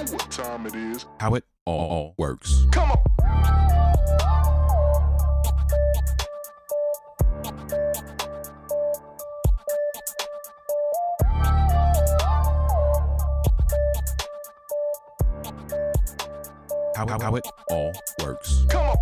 what time it is. How it all works. Come on. How it all works. Come on.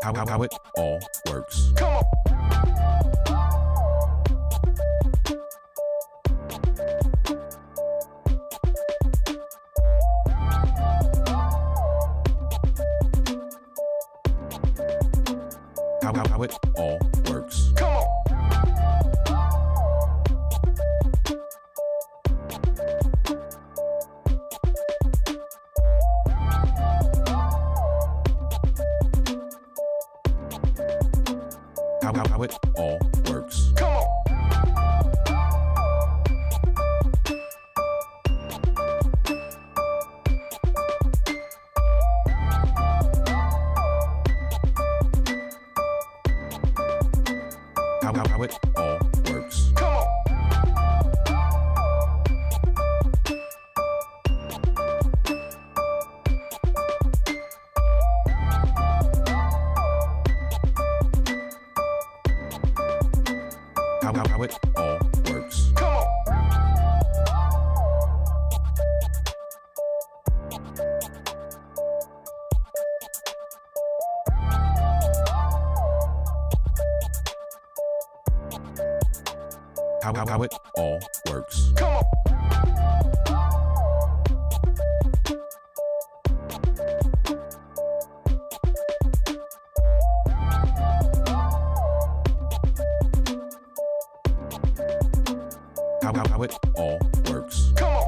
How it all works. Come on. How it all works. Come on. How it all works. Come on. How it all works. Come on. How it all works. Come on. How it all works. Come on. How it all works. Come on. How it all works. Come on. How it all works. Come on.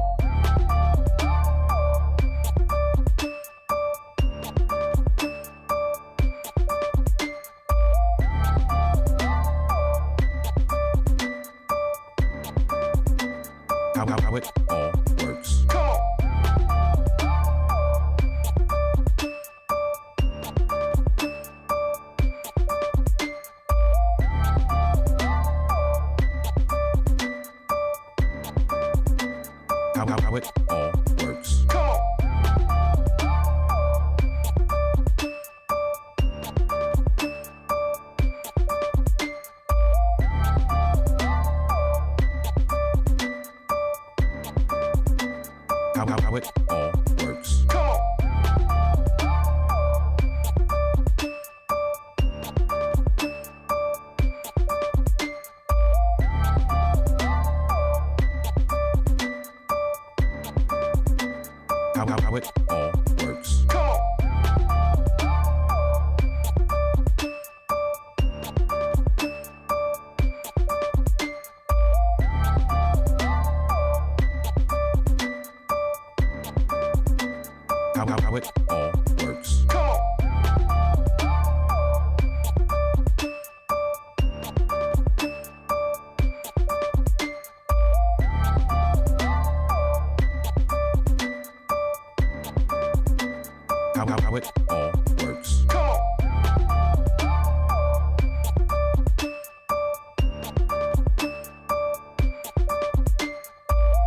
How it all works. Come on. How it all works. Come on. How it all works. Come on. How it all works. Come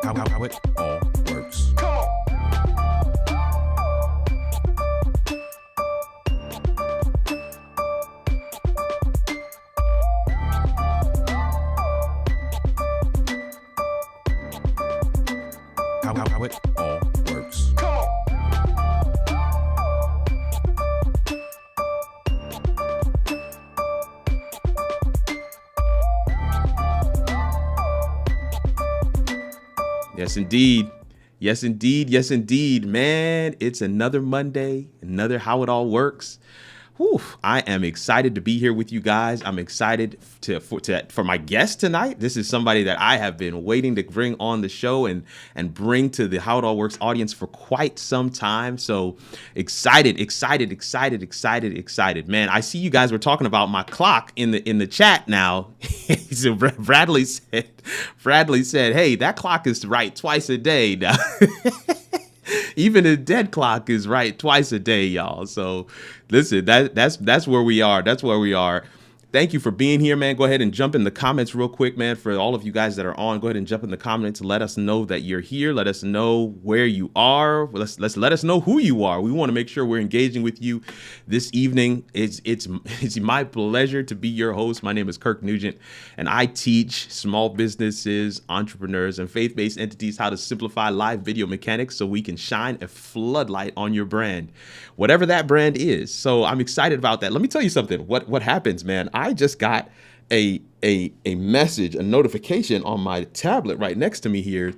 on. How it all works. Come on. How it all works. Come on. Yes, indeed. Yes, indeed. Yes, indeed. Man, it's another Monday, another How It All Works. Whew, I am excited to be here with you guys. I'm excited for my guest tonight. This is somebody that I have been waiting to bring on the show and bring to the How It All Works audience for quite some time. So excited. Man, I see you guys were talking about my clock in the chat now. So Bradley said, hey, that clock is right twice a day now. Even a dead clock is right twice a day, y'all. So listen, that's where we are. That's where we are. Thank you for being here, man. Go ahead and jump in the comments real quick, man. For all of you guys that are on, go ahead and jump in the comments. Let us know that you're here. Let us know where you are. Let's let us know who you are. We want to make sure we're engaging with you this evening. It's my pleasure to be your host. My name is Kirk Nugent, and I teach small businesses, entrepreneurs, and faith-based entities how to simplify live video mechanics so we can shine a floodlight on your brand, whatever that brand is. So I'm excited about that. Let me tell you something. What happens, man? I just got a message, a notification on my tablet right next to me here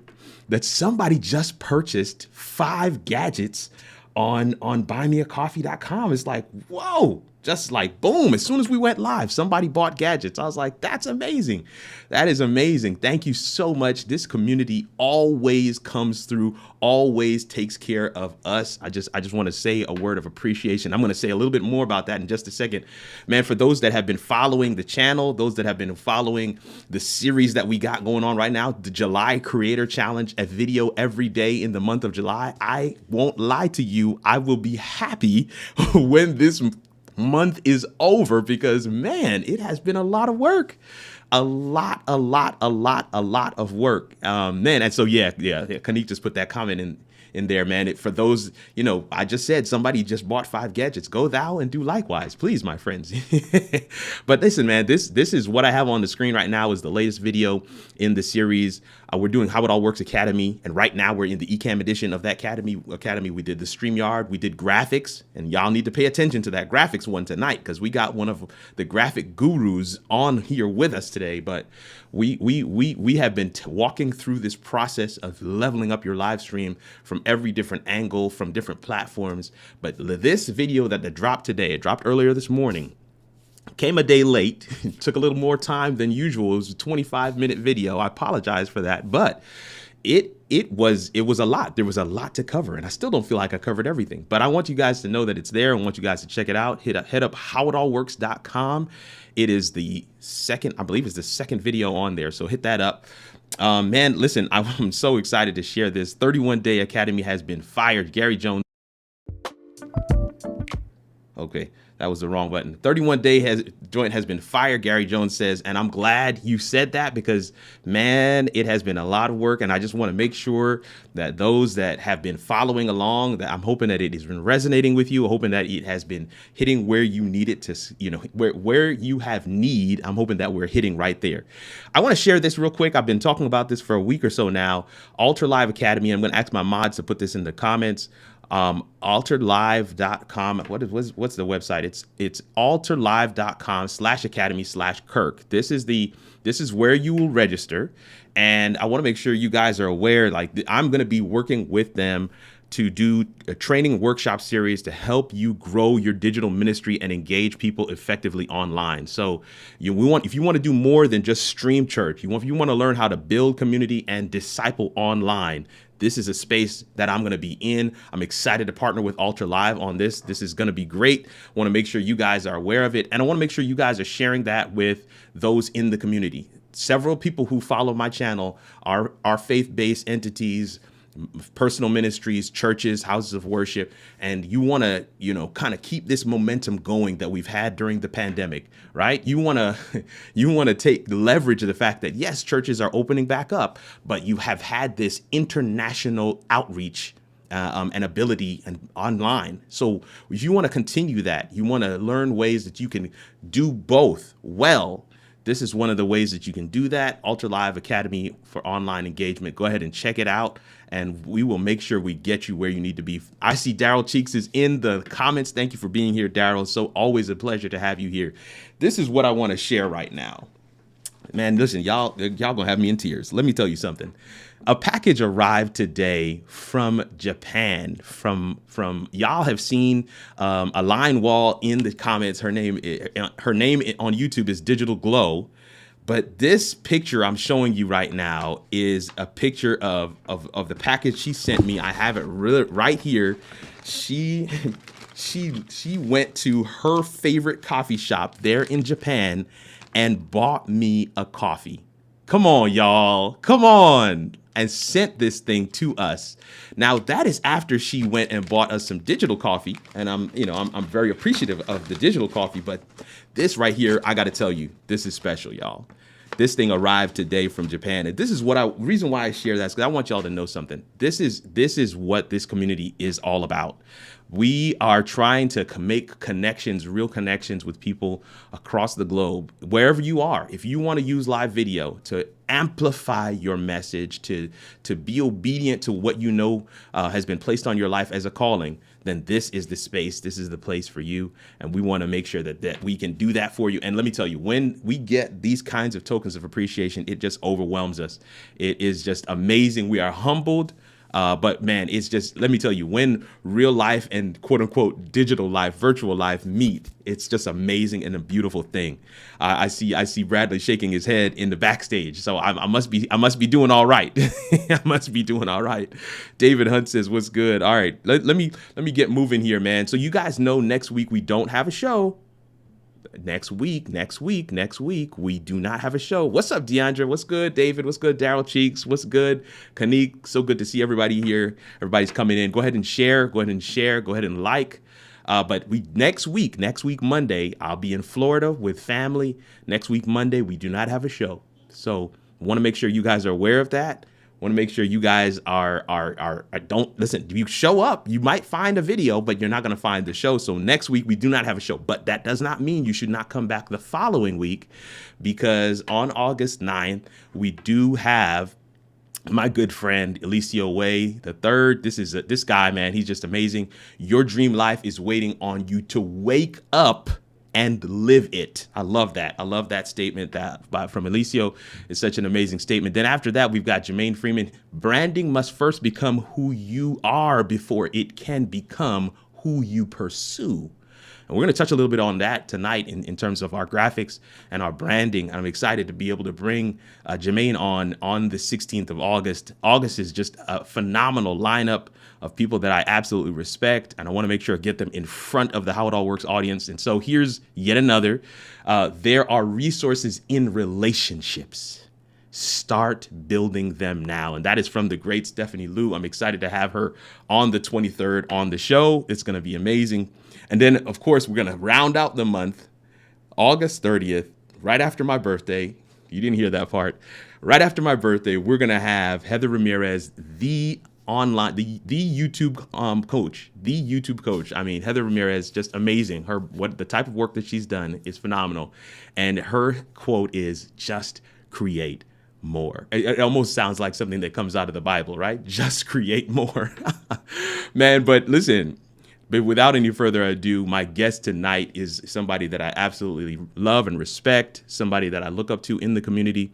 that somebody just purchased 5 gadgets on buymeacoffee.com. It's like, whoa, just like boom. As soon as we went live, somebody bought gadgets. I was like, that's amazing. That is amazing. Thank you so much. This community always comes through, always takes care of us. I just want to say a word of appreciation. I'm going to say a little bit more about that in just a second. Man, for those that have been following the channel, those that have been following the series that we got going on right now, the July Creator Challenge, a video every day in the month of July, I won't lie to you. I will be happy when this month is over because, man, it has been a lot of work. A lot of work. Man, and so yeah, Kanik just put that comment in there, man. For those, I just said somebody just bought 5 gadgets. Go thou and do likewise, please, my friends. But listen, man, this is what I have on the screen right now is the latest video in the series. We're doing How It All Works Academy, and right now we're in the eCam edition of that Academy. We did the StreamYard, we did graphics, and y'all need to pay attention to that graphics one tonight because we got one of the graphic gurus on here with us today. But we have been walking through this process of leveling up your live stream from every different angle, from different platforms. But this video that dropped today, it dropped earlier this morning, came a day late. It took a little more time than usual. It was a 25-minute video. I apologize for that, but it was a lot. There was a lot to cover, and I still don't feel like I covered everything. But I want you guys to know that it's there. I want you guys to check it out. Head up howitallworks.com. It is the second, I believe, it's the second video on there. So hit that up. Man, listen, I'm so excited to share this. 31-Day Academy has been fired. Gary Jones. Okay, that was the wrong button. 31-Day Joint has been fired, Gary Jones says, and I'm glad you said that because, man, it has been a lot of work, and I just want to make sure that those that have been following along, that I'm hoping that it has been resonating with you, hoping that it has been hitting where you need it to, where you have need. I'm hoping that we're hitting right there. I want to share this real quick. I've been talking about this for a week or so now. Alter Live Academy. I'm going to ask my mods to put this in the comments. Alterlive.com. What's the website? It's alterlive.com/academy/Kirk. This is where you will register. And I want to make sure you guys are aware, like I'm going to be working with them to do a training workshop series to help you grow your digital ministry and engage people effectively online. So if you want to do more than just stream church, if you want to learn how to build community and disciple online, this is a space that I'm going to be in. I'm excited to partner with Alter Live on this. This is going to be great. I want to make sure you guys are aware of it. And I want to make sure you guys are sharing that with those in the community. Several people who follow my channel are faith-based entities, personal ministries, churches, houses of worship, and you want to, kind of keep this momentum going that we've had during the pandemic, right? You want to take the leverage of the fact that yes, churches are opening back up, but you have had this international outreach and ability and online. So if you want to continue that, you want to learn ways that you can do both well. This is one of the ways that you can do that. Alter Live Academy for online engagement. Go ahead and check it out, and we will make sure we get you where you need to be. I see Daryl Cheeks is in the comments. Thank you for being here, Daryl. So always a pleasure to have you here. This is what I want to share right now. Man, listen, y'all gonna have me in tears. Let me tell you something. A package arrived today from Japan. From y'all have seen a line wall in the comments. Her name on YouTube is Digital Glow, but this picture I'm showing you right now is a picture of the package she sent me. I have it right here. She went to her favorite coffee shop there in Japan and bought me a coffee. Come on, y'all. Come on. And sent this thing to us. Now that is after she went and bought us some digital coffee, and I'm very appreciative of the digital coffee. But this right here, I got to tell you, this is special, y'all. This thing arrived today from Japan, and this is reason why I share that is because I want y'all to know something. This is what this community is all about. We are trying to make connections, real connections with people across the globe, wherever you are. If you want to use live video to amplify your message, to be obedient to what you know has been placed on your life as a calling, then this is the space, this is the place for you. And we want to make sure that we can do that for you. And let me tell you, when we get these kinds of tokens of appreciation, it just overwhelms us. It is just amazing. We are humbled. But man, it's just, let me tell you, when real life and quote unquote digital life, virtual life meet, it's just amazing and a beautiful thing. I see Bradley shaking his head in the backstage. So I must be doing all right. I must be doing all right. David Hunt says, what's good? All right, let me get moving here, man. So you guys know next week we don't have a show. Next week, we do not have a show. What's up, Deandra? What's good, David? What's good, Daryl Cheeks? What's good, Kanik? So good to see everybody here. Everybody's coming in. Go ahead and share. Go ahead and like. But next week, Monday, I'll be in Florida with family. Next week, Monday, we do not have a show. So I want to make sure you guys are aware of that. Want to make sure you guys don't listen. If you show up, you might find a video, but you're not going to find the show. So next week we do not have a show, but that does not mean you should not come back the following week, because on August 9th, we do have my good friend Alicio Way the third. This guy, man, he's just amazing. Your dream life is waiting on you to wake up and live it. I love that. I love that statement from Alicio. It's such an amazing statement. Then after that, we've got Jermaine Freeman. Branding must first become who you are before it can become who you pursue. And we're going to touch a little bit on that tonight in terms of our graphics and our branding. I'm excited to be able to bring Jermaine on the 16th of August. August is just a phenomenal lineup of people that I absolutely respect, and I want to make sure I get them in front of the How It All Works audience. And so here's yet another. There are resources in relationships. Start building them now. And that is from the great Stephanie Liu. I'm excited to have her on the 23rd on the show. It's going to be amazing. And then, of course, we're going to round out the month, August 30th, right after my birthday. You didn't hear that part. Right after my birthday, we're going to have Heather Ramirez, the YouTube coach, the YouTube coach. I mean, Heather Ramirez, just amazing. The type of work that she's done is phenomenal. And her quote is, just create more. It almost sounds like something that comes out of the Bible, right? Just create more. Man, but listen, but without any further ado, my guest tonight is somebody that I absolutely love and respect, somebody that I look up to in the community.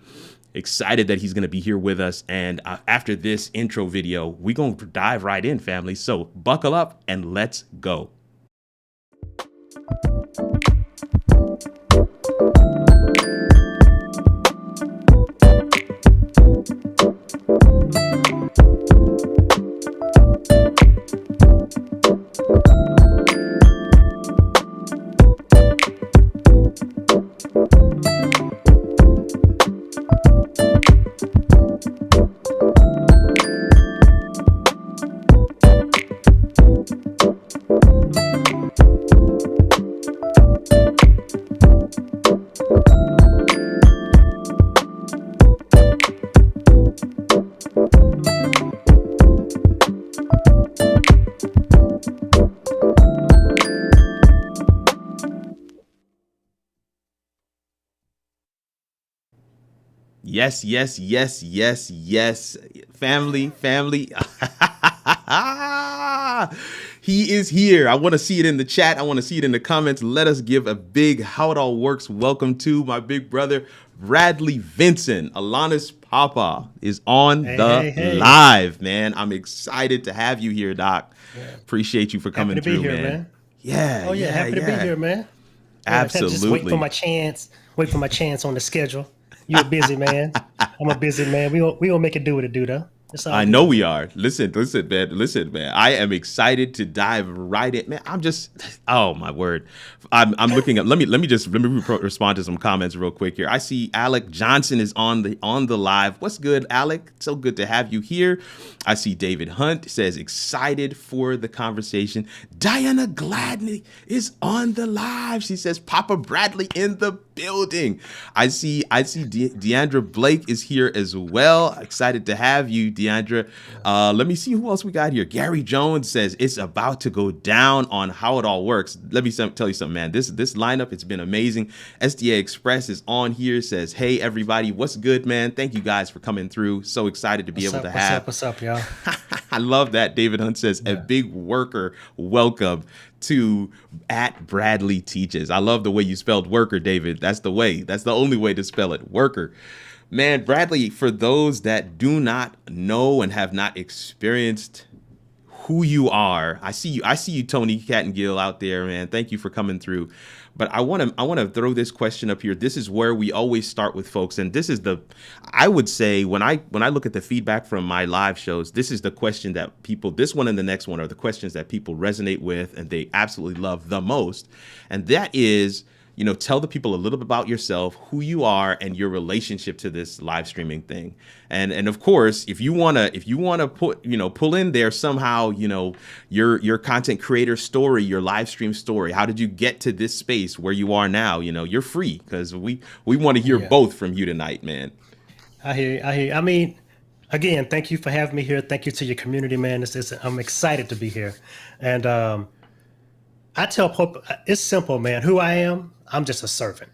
Excited that he's going to be here with us. And after this intro video, we're going to dive right in, family. So buckle up and let's go. Yes. Family. He is here. I want to see it in the chat. I want to see it in the comments. Let us give a big How It All Works welcome to my big brother, Bradley Vinson. Alana's papa is on the live, man. I'm excited to have you here, Doc. Yeah. Appreciate you for coming through, here, man. Yeah. Oh, yeah. Happy to be here, man. Absolutely. Just wait for my chance. Wait for my chance on the schedule. You're a busy man. I'm a busy man. We gonna make it do what it do, though. I know we are. Listen, man. I am excited to dive right in, man. Oh my word. I'm looking up. Let me respond to some comments real quick here. I see Alec Johnson is on the live. What's good, Alec? So good to have you here. I see David Hunt says excited for the conversation. Diana Gladney is on the live. She says Papa Bradley in the building. I see Deandra Blake is here as well. Excited to have you, Deandra. Let me see who else we got here. Gary Jones says it's about to go down on How It All Works. Let me tell you something, man. This lineup, it's been amazing. SDA Express is on here, says, hey, everybody, what's good, man? Thank you guys for coming through. So excited to be able to have. What's up, y'all? I love that. David Hunt says, a big worker welcome to @Bradley Teaches. I love the way you spelled worker, David. That's the way. That's the only way to spell it. Worker. Man, Bradley, for those that do not know and have not experienced who you are, I see you, Tony Cattengill out there, man. Thank you for coming through. But I want to throw this question up here. This is where we always start with folks, and this is I would say when I look at the feedback from my live shows, this is the question that people, this one and the next one are the questions that people resonate with and they absolutely love the most, and that is, tell the people a little bit about yourself, who you are, and your relationship to this live streaming thing. And of course, if you wanna pull in there somehow, your content creator story, your live stream story. How did you get to this space where you are now? You're free, because we want to hear both from you tonight, man. I hear you. I mean, again, thank you for having me here. Thank you to your community, man. I'm excited to be here. And I tell people, it's simple, man. Who I am, I'm just a servant.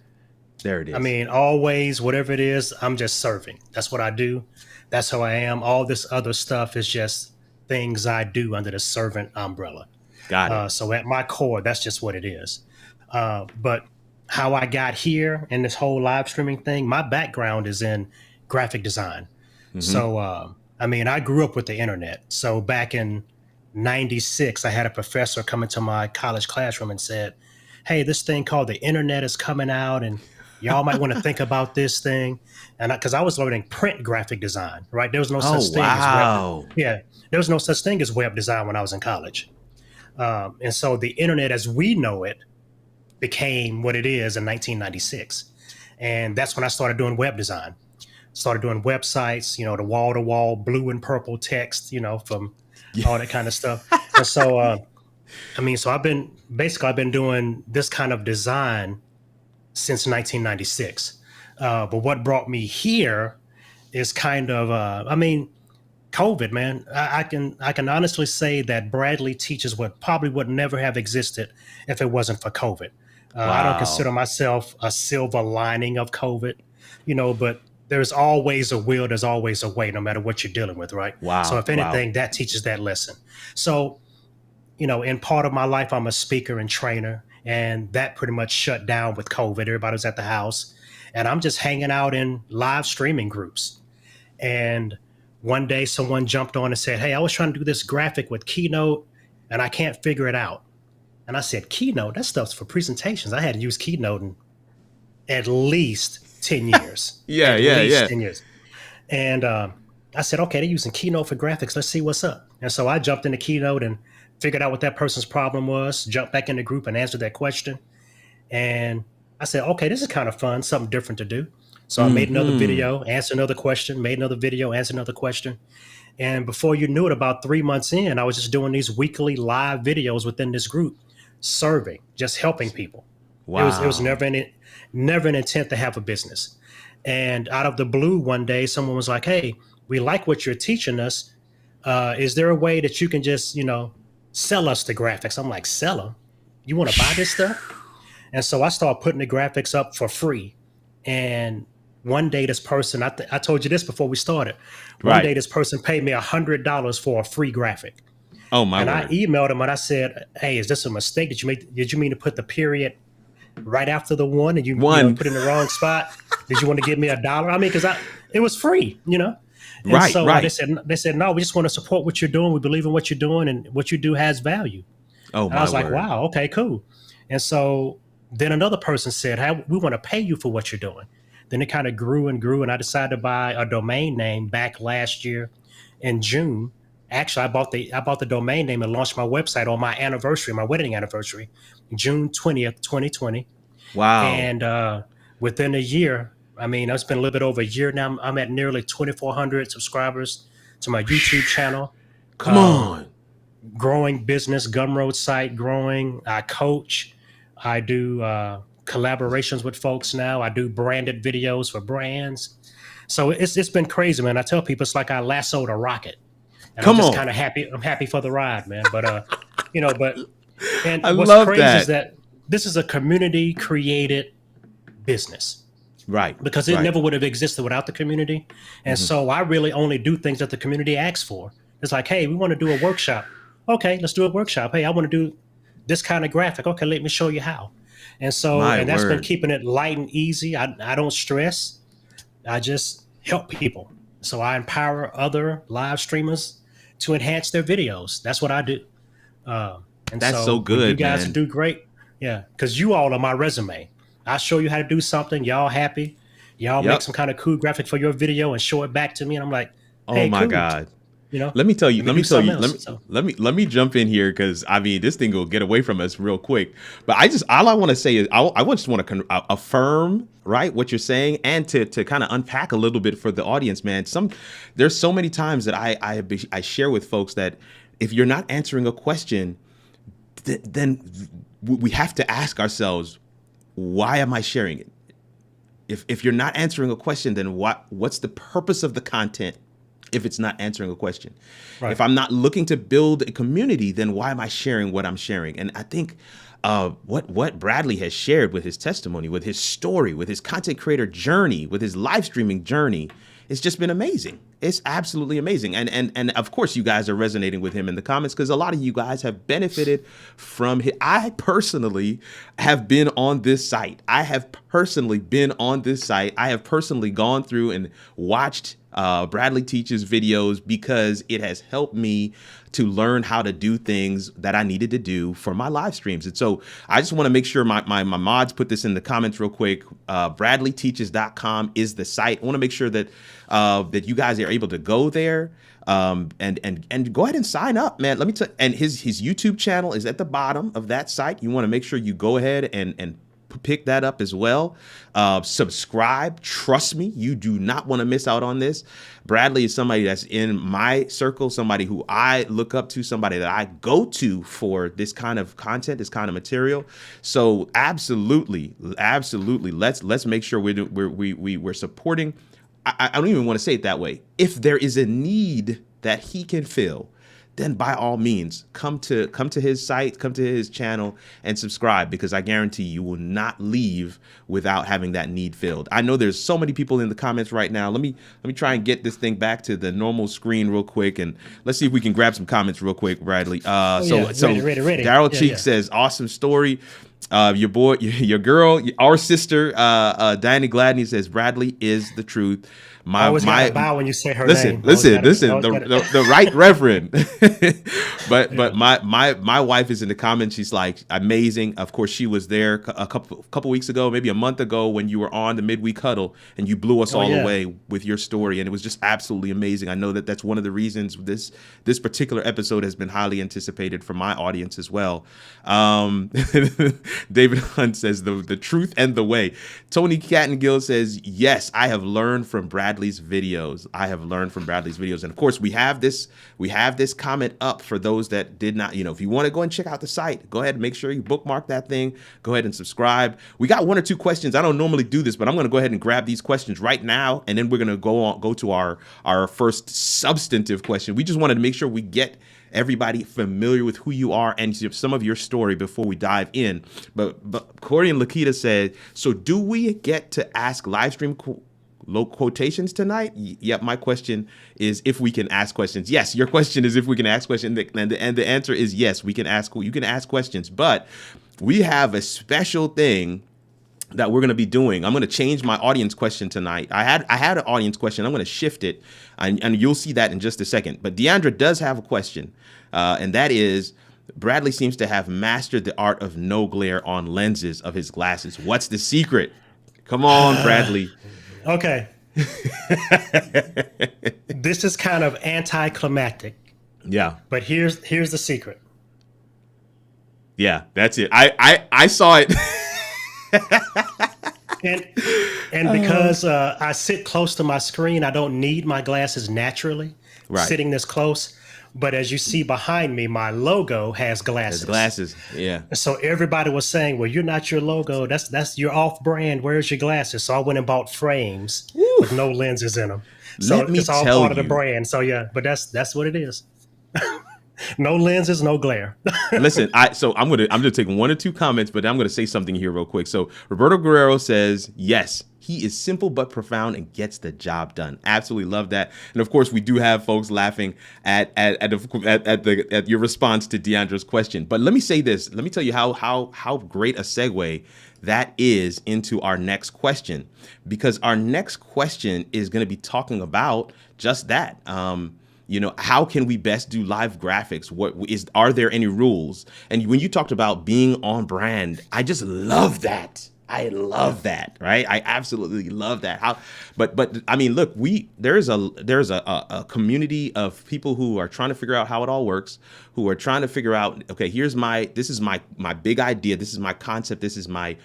There it is. I mean, always, whatever it is, I'm just serving. That's what I do. That's who I am. All this other stuff is just things I do under the servant umbrella. Got it. So at my core, that's just what it is. But how I got here in this whole live streaming thing, my background is in graphic design. Mm-hmm. So, I grew up with the internet. So back in 96, I had a professor come into my college classroom and said, hey, this thing called the internet is coming out and y'all might want to think about this thing. And because I was learning print graphic design, right? There was no such thing as there was no such thing as web design when I was in college. And so the internet as we know it became what it is in 1996. And that's when I started doing web design. Started doing websites, the wall-to-wall blue and purple text, from all that kind of stuff. And so, so I've been doing this kind of design since 1996. But what brought me here is kind of, COVID, man. I can honestly say that Bradley Teaches would never have existed if it wasn't for COVID. I don't consider myself a silver lining of COVID, but there's always a will, there's always a way, no matter what you're dealing with, right? Wow. So if anything, that teaches that lesson. So, in part of my life, I'm a speaker and trainer, and that pretty much shut down with COVID. Everybody was at the house, and I'm just hanging out in live streaming groups. And one day someone jumped on and said, hey, I was trying to do this graphic with Keynote, and I can't figure it out. And I said, Keynote? That stuff's for presentations. I had to use Keynote in at least 10 years. Yeah. 10 years. And I said, okay, they're using Keynote for graphics. Let's see what's up. And so I jumped into Keynote and figured out what that person's problem was, jumped back in the group and answered that question. And I said, okay, this is kind of fun, something different to do. So I made another video, answered another question, made another video, answered another question. And before you knew it, about 3 months in, I was just doing these weekly live videos within this group, serving, just helping people. Wow. It was never an intent to have a business. And out of the blue one day, someone was like, hey, we like what you're teaching us. Is there a way that you can just, sell us the graphics? I'm like, sell them? You want to buy this stuff? And so I started putting the graphics up for free. And one day this person, I told you this before we started. One day this person paid me $100 for a free graphic. Oh my And I word. emailed him and I said, "Hey, is this a mistake? Did you mean to put the period right after the one, and you One. put it in the wrong spot? Did you want to give me $1? I mean, because it was free, you know." And Right, so right. they said, "No, we just want to support what you're doing. We believe in what you're doing, and what you do has value." Oh And I my was like, word. "Wow, okay, cool." And so then another person said, "Hey, we want to pay you for what you're doing." Then it kind of grew and grew, and I decided to buy a domain name back last year in June. Actually, I bought the domain name and launched my website on my anniversary, my wedding anniversary, June 20th, 2020. Wow. And within a year, I mean, it's been a little bit over a year now. I'm at nearly 2,400 subscribers to my YouTube channel. Come Um, on. Growing business, Gumroad site growing. I coach. I do collaborations with folks now. I do branded videos for brands. So it's been crazy, man. I tell people it's like I lassoed a rocket, and I'm Come just on. kind of happy. I'm happy for the ride, man. But and I what's love crazy is that. that this is a community created business, Right, because it right. never would have existed without the community. And Hmm. so I really only do things that the community asks for. It's like, hey, we want to do a workshop. Okay, let's do a workshop. Hey, I want to do this kind of graphic. Okay, let me show you how. My And that's been word. keeping it light and easy. I don't stress. I just help people. So I empower other live streamers to enhance their videos. That's what I do. And That's so so when you good, guys man. do great, yeah, because you all are my resume. I show you how to do something, y'all happy, y'all make Yep. some kind of cool graphic for your video and show it back to me, and I'm like, Oh hey, my cool, God. you know, Let me tell you, let me let me do tell something you, else. So let me jump in here because I mean this thing will get away from us real quick. But all I want to say is I just want to affirm right what you're saying and to kind of unpack a little bit for the audience, man. There's so many times that I share with folks that if you're not answering a question, then we have to ask ourselves, why am I sharing it? If you're not answering a question, then what's the purpose of the content? If it's not answering a question, right, if I'm not looking to build a community, then why am I sharing what I'm sharing? And I think what Bradley has shared with his testimony, with his story, with his content creator journey, with his live streaming journey, it's just been amazing. It's absolutely amazing. And of course you guys are resonating with him in the comments because a lot of you guys have benefited from it. I personally have been on this site. I have personally gone through and watched Bradley Teaches videos because it has helped me to learn how to do things that I needed to do for my live streams. And so I just want to make sure my mods put this in the comments real quick. BradleyTeaches.com is the site. I want to make sure that that you guys are able to go there and go ahead and sign up, man. Let me tell. And his YouTube channel is at the bottom of that site. You want to make sure you go ahead and pick that up as well. Subscribe. Trust me, you do not want to miss out on this. Bradley is somebody that's in my circle, somebody who I look up to, somebody that I go to for this kind of content, this kind of material. So absolutely, let's make sure we're supporting. I don't even want to say it that way. If there is a need that he can fill, then by all means, come to his site, come to his channel and subscribe, because I guarantee you will not leave without having that need filled. I know there's so many people in the comments right now. Let me try and get this thing back to the normal screen real quick, and let's see if we can grab some comments real quick, Bradley. So ready. Daryl Yeah, Cheek yeah. says, awesome story. Your boy, your girl, our sister, Diana Gladney says, Bradley is the truth. I always gotta bow when you say her Listen, name. listen, Always gotta, the right reverend. but yeah. my wife is in the comments. She's like, amazing. Of course, she was there a couple weeks ago, maybe a month ago, when you were on the midweek huddle and you blew us Oh all yeah. away with your story, and it was just absolutely amazing. I know that that's one of the reasons this particular episode has been highly anticipated for my audience as well. David Hunt says the truth and the way. Tony Cattengill says, yes, I have learned from Bradley's videos. And of course we have this comment up for those that did not, if you want to go and check out the site, go ahead and make sure you bookmark that thing. Go ahead and subscribe. We got one or two questions. I don't normally do this, but I'm going to go ahead and grab these questions right now. And then we're going to go to our first substantive question. We just wanted to make sure we get everybody familiar with who you are and some of your story before we dive in. But Corey and Lakita said, so do we get to ask live stream quotations tonight? Yep. My question is if we can ask questions. Yes, your question is if we can ask questions, and the answer is yes. We can ask. You can ask questions, but we have a special thing that we're going to be doing. I'm going to change my audience question tonight. I had an audience question. I'm going to shift it, and you'll see that in just a second. But Deandra does have a question, and that is, Bradley seems to have mastered the art of no glare on lenses of his glasses. What's the secret? Come on, Bradley. Okay. This is kind of anticlimactic. Yeah. But here's the secret. Yeah, that's it. I saw it. and because I sit close to my screen, I don't need my glasses naturally sitting this close. But as you see behind me, my logo has glasses. There's glasses, yeah. So everybody was saying, well, you're not your logo. That's your off-brand. Where's your glasses? So I went and bought frames with no lenses in them. So it's all part of the brand. So yeah, but that's what it is. No lenses, no glare. Listen, I'm gonna take one or two comments, but I'm gonna say something here real quick. So Roberto Guerrero says, yes, he is simple but profound and gets the job done. Absolutely love that. And of course, we do have folks laughing at your response to Deandra's question. But let me say this. Let me tell you how great a segue that is into our next question, because our next question is going to be talking about just that. How can we best do live graphics? Are there any rules? And when you talked about being on brand, I just love that. I love that, right? I absolutely love that. But I mean, look, there's a community of people who are trying to figure out how it all works, who are trying to figure out, okay, this is my big idea, this is my concept, this is my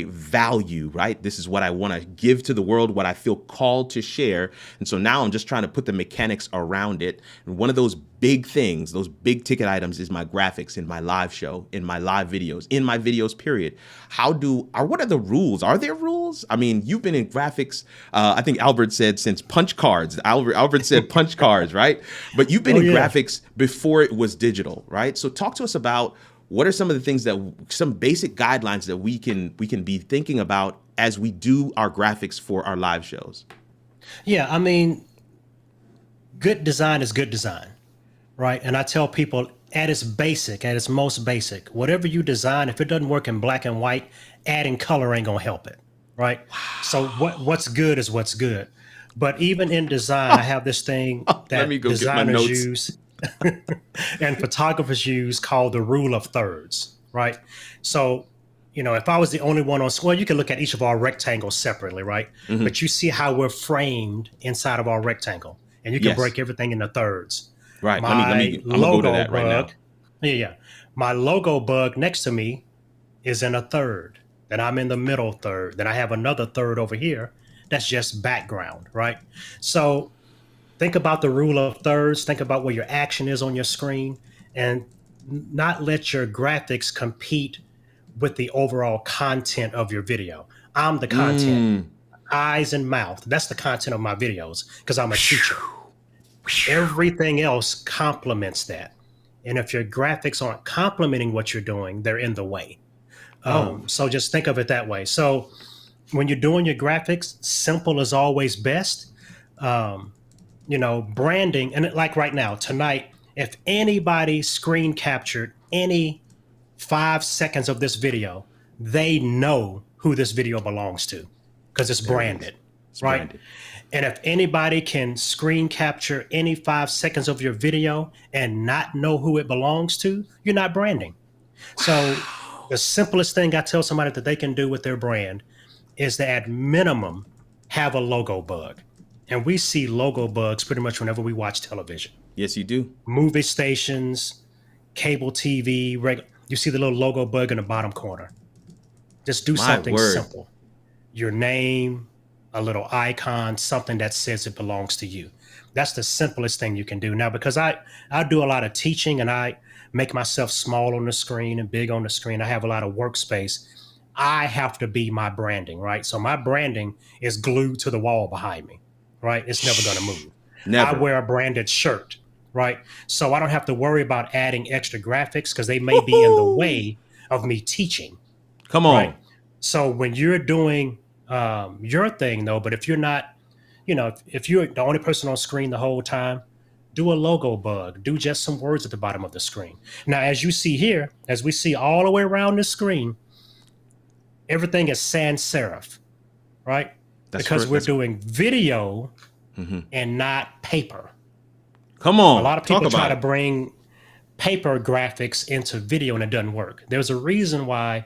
value, right? This is what I want to give to the world, what I feel called to share. And so now I'm just trying to put the mechanics around it. And one of those big things, those big ticket items, is my graphics in my live show, in my live videos, in my videos, period. What are the rules? Are there rules? I mean, you've been in graphics, I think Albert said since punch cards. Albert said punch cards, right? But you've been in graphics before it was digital, right? So talk to us about what are some of the things some basic guidelines that we can be thinking about as we do our graphics for our live shows. Yeah, I mean, good design is good design, right? And I tell people at its most basic, whatever you design, if it doesn't work in black and white, adding color ain't gonna help it, right? Wow. So what's good is what's good. But even in design, I have this thing that designers use and photographers use called the rule of thirds, right? So, if I was the only one you can look at each of our rectangles separately, right? Mm-hmm. But you see how we're framed inside of our rectangle, and you can break everything into thirds. Right. I'm gonna go to that right now. Yeah. My logo bug next to me is in a third. Then I'm in the middle third. Then I have another third over here. That's just background, right? So think about the rule of thirds. Think about where your action is on your screen, and not let your graphics compete with the overall content of your video. I'm the content, eyes and mouth. That's the content of my videos because I'm a teacher. Everything else complements that. And if your graphics aren't complementing what you're doing, they're in the way. So just think of it that way. So when you're doing your graphics, simple is always best. Branding, and like right now, tonight, if anybody screen captured any 5 seconds of this video, they know who this video belongs to because it's branded, right? Branded. And if anybody can screen capture any 5 seconds of your video and not know who it belongs to, you're not branding. Wow. So the simplest thing I tell somebody that they can do with their brand is to at minimum have a logo bug. And we see logo bugs pretty much whenever we watch television. Yes, you do. Movie stations, cable TV, you see the little logo bug in the bottom corner. Just do something simple. Your name, a little icon, something that says it belongs to you. That's the simplest thing you can do. Now, because I do a lot of teaching and I make myself small on the screen and big on the screen, I have a lot of workspace. I have to be my branding, right? So my branding is glued to the wall behind me, right? It's never going to move. Never. I wear a branded shirt, right? So I don't have to worry about adding extra graphics because they may be in the way of me teaching. Come on. Right? So when you're doing your thing though, but if you're not if you're the only person on screen the whole time, do a logo bug, do just some words at the bottom of the screen. Now, as you see here, as we see all the way around the screen, everything is sans serif, right? Because we're doing video and not paper. Come on. A lot of people talk try about to bring paper graphics into video and it doesn't work. There's a reason why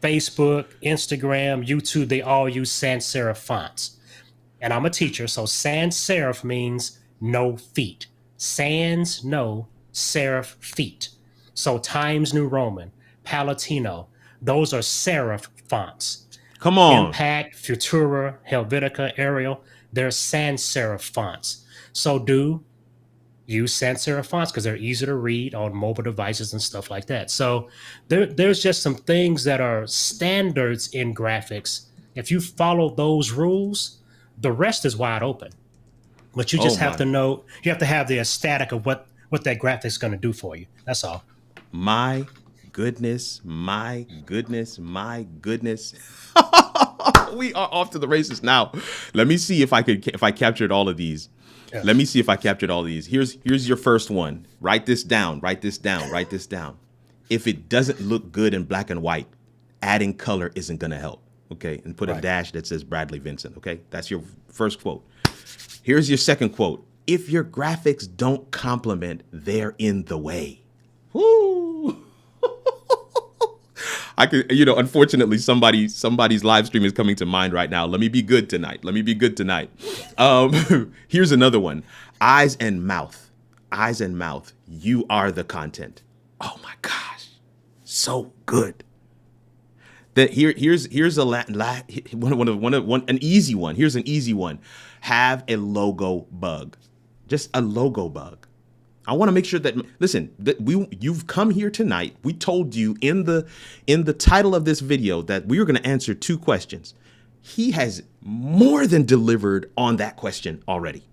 Facebook, Instagram, YouTube, they all use sans serif fonts. And I'm a teacher, so sans serif means no feet. Sans, no, serif, feet. So Times New Roman, Palatino, those are serif fonts. Come on. Impact, Futura, Helvetica, Arial, they're sans serif fonts. So use sans serif fonts because they're easy to read on mobile devices and stuff like that. So there's just some things that are standards in graphics. If you follow those rules, the rest is wide open. But you just have to know, you have to have the aesthetic of what that graphic's going to do for you. That's all. My goodness, my goodness, my goodness. We are off to the races now. Let me see if I captured all of these. Yeah. Let me see if I captured all of these. Here's your first one. Write this down. Write this down. Write this down. If it doesn't look good in black and white, adding color isn't going to help. Okay, and put a dash that says Bradley Vinson. Okay, that's your first quote. Here's your second quote. If your graphics don't complement, they're in the way. Woo! I could, unfortunately, somebody's live stream is coming to mind right now. Let me be good tonight. Here's another one. Eyes and mouth. Eyes and mouth. You are the content. Oh my gosh, so good. Here's an easy one. Here's an easy one. Have a logo bug, just a logo bug. I want to make sure that you've come here tonight. We told you in the title of this video that we were going to answer 2 questions. He has more than delivered on that question already.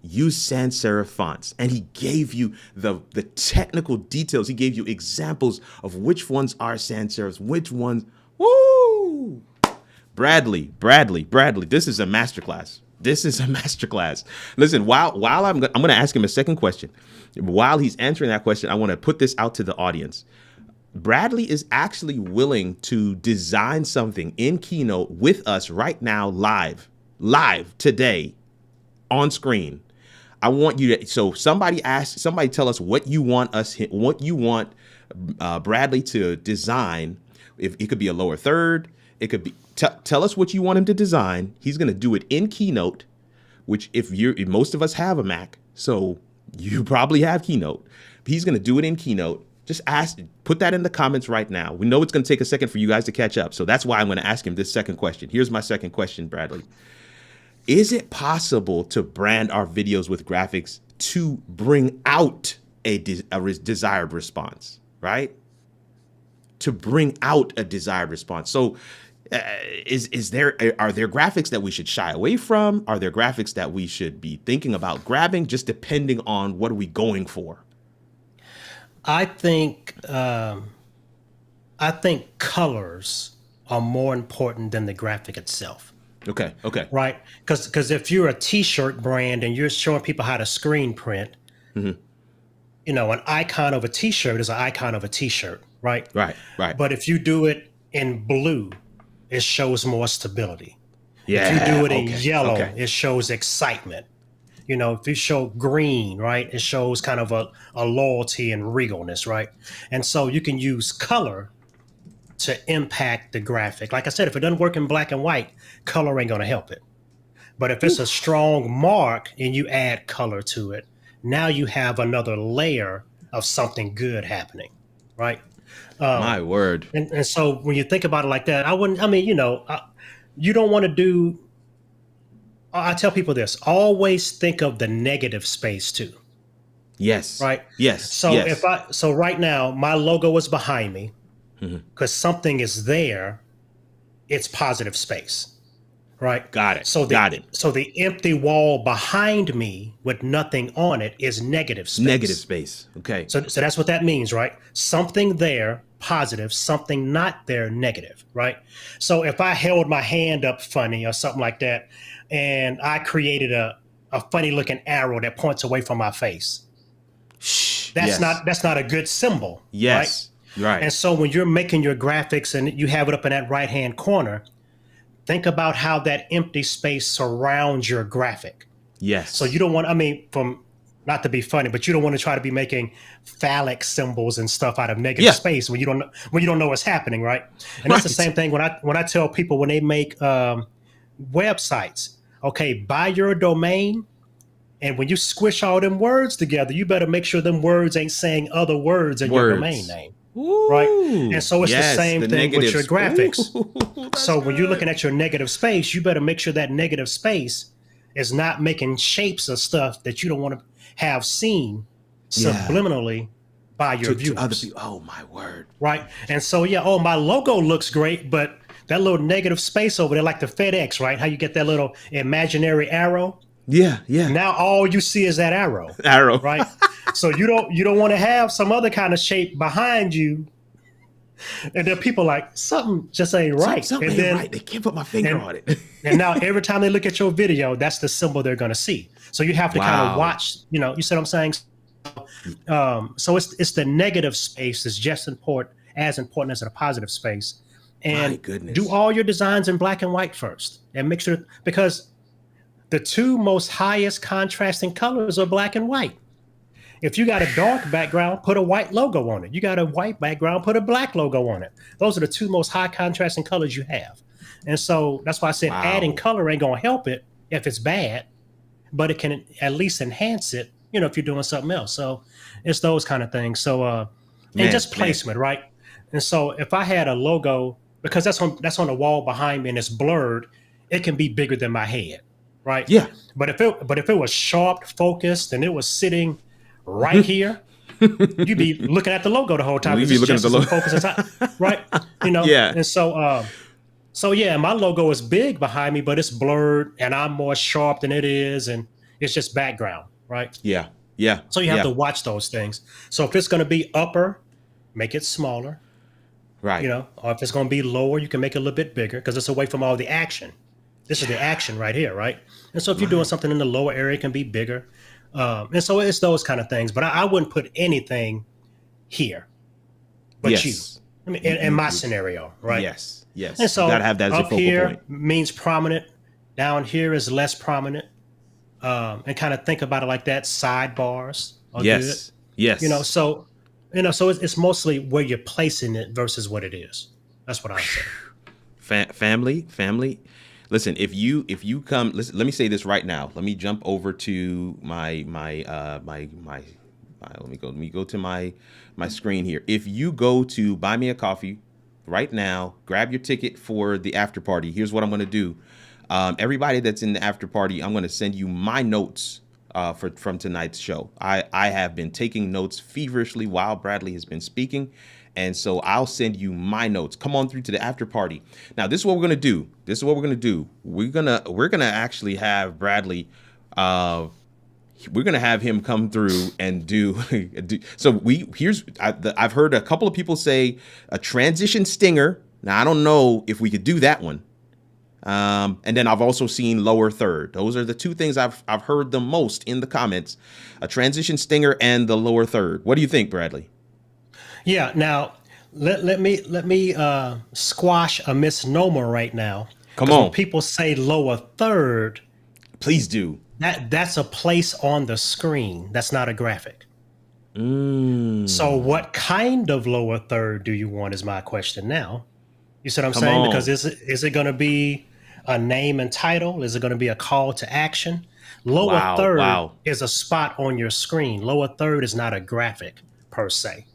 Use sans serif fonts, and he gave you the technical details. He gave you examples of which ones are sans serifs, which ones. Woo! Bradley, this is a masterclass. Listen, while I'm going to ask him a second question. While he's answering that question, I want to put this out to the audience. Bradley is actually willing to design something in Keynote with us right now, live today on screen. I want you to, so somebody tell us what you want Bradley to design. If it could be a lower third, it could be, tell us what you want him to design. He's going to do it in Keynote, which if most of us have a Mac, so you probably have Keynote. He's going to do it in Keynote. Just put that in the comments right now. We know it's going to take a second for you guys to catch up. So that's why I'm going to ask him this second question. Here's my second question, Bradley. Is it possible to brand our videos with graphics to bring out a desired response, right? To bring out a desired response. So are there graphics that we should shy away from? Are there graphics that we should be thinking about grabbing, just depending on what are we going for? I think colors are more important than the graphic itself. Okay. Right? Because if you're a T-shirt brand and you're showing people how to screen print, an icon of a T-shirt is an icon of a T-shirt, right? Right. But if you do it in blue, it shows more stability. Yeah. If you do it in yellow, it shows excitement. If you show green, right, it shows kind of a loyalty and regalness, right? And so you can use color to impact the graphic. Like I said, if it doesn't work in black and white, color ain't going to help it. But if it's a strong mark and you add color to it, now you have another layer of something good happening, right? My word. And so when you think about it like that, you don't want to do, I tell people this, always think of the negative space too. Yes. Right? Yes. So right now, my logo is behind me because something is there. It's positive space. Right? Got it. So the empty wall behind me with nothing on it is negative space. Negative space. Okay. So that's what that means, right? Something there, positive, something not there negative, right? So if I held my hand up funny or something like that, and I created a funny looking arrow that points away from my face, that's not a good symbol, Yes. Right. And so when you're making your graphics and you have it up in that right hand corner, think about how that empty space surrounds your graphic. Yes. So you don't want, I mean, from not to be funny, but you don't want to try to be making phallic symbols and stuff out of negative space when you don't know what's happening, right? And that's the same thing when I tell people when they make websites, okay, buy your domain, and when you squish all them words together, you better make sure them words ain't saying other words in your domain name. Ooh, right? And so it's the same thing negatives. with your graphics. Ooh, so when you're looking at your negative space, you better make sure that negative space is not making shapes of stuff that you don't want to have seen subliminally by your viewers. Other people. Oh my word. Right. And so, my logo looks great, but that little negative space over there, like the FedEx, right? How you get that little imaginary arrow. Yeah, yeah. Now all you see is that arrow. Right? So you don't want to have some other kind of shape behind you. And then people like, something just ain't right. Something and ain't then, right. They can't put my finger on it. And now every time they look at your video, that's the symbol they're going to see. So you have to kind of watch, you see what I'm saying? So it's the negative space is just as important as the positive space. And do all your designs in black and white first and make sure, because the two most highest contrasting colors are black and white. If you got a dark background, put a white logo on it. You got a white background, put a black logo on it. Those are the two most high contrasting colors you have. And so that's why I said adding color ain't going to help it if it's bad, but it can at least enhance it, if you're doing something else. So it's those kind of things. So, and just placement, right? And so if I had a logo, because that's on the wall behind me and it's blurred, it can be bigger than my head, right? Yeah. But if it was sharp, focused, and it was sitting right here, you'd be looking at the logo the whole time. You'd be looking at the logo, focus right? Yeah. And so, my logo is big behind me, but it's blurred, and I'm more sharp than it is, and it's just background, right? Yeah. Yeah. So you have to watch those things. So if it's going to be upper, make it smaller. Right. Or if it's going to be lower, you can make it a little bit bigger because it's away from all the action. This is the action right here, right? And so if you're doing something in the lower area, it can be bigger. And so it's those kind of things. But I wouldn't put anything here but you. I mean, in my scenario, right? Yes. And so you gotta have that as up your here focal point. Means prominent. Down here is less prominent. And kind of think about it like that. Sidebars are good. Yes. So it's mostly where you're placing it versus what it is. That's what I say. Family. Listen, if you come, listen, let me say this right now. Let me jump over to my let me go to my screen here. If you go to Buy Me a Coffee right now, grab your ticket for the after party. Here's what I'm going to do. Everybody that's in the after party, I'm going to send you my notes from tonight's show. I have been taking notes feverishly while Bradley has been speaking. And so I'll send you my notes. Come on through to the after party. Now, this is what we're going to do. We're going to actually have Bradley, we're going to have him come through and do. So I've heard a couple of people say a transition stinger. Now, I don't know if we could do that one. And then I've also seen lower third. Those are the two things I've heard the most in the comments, a transition stinger and the lower third. What do you think, Bradley? Yeah. Now, let me squash a misnomer right now. Come on. When people say lower third, please do. That's a place on the screen. That's not a graphic. So what kind of lower third do you want is my question now. You see what I'm saying? Because is it going to be a name and title? Is it going to be a call to action? Lower third is a spot on your screen. Lower third is not a graphic per se.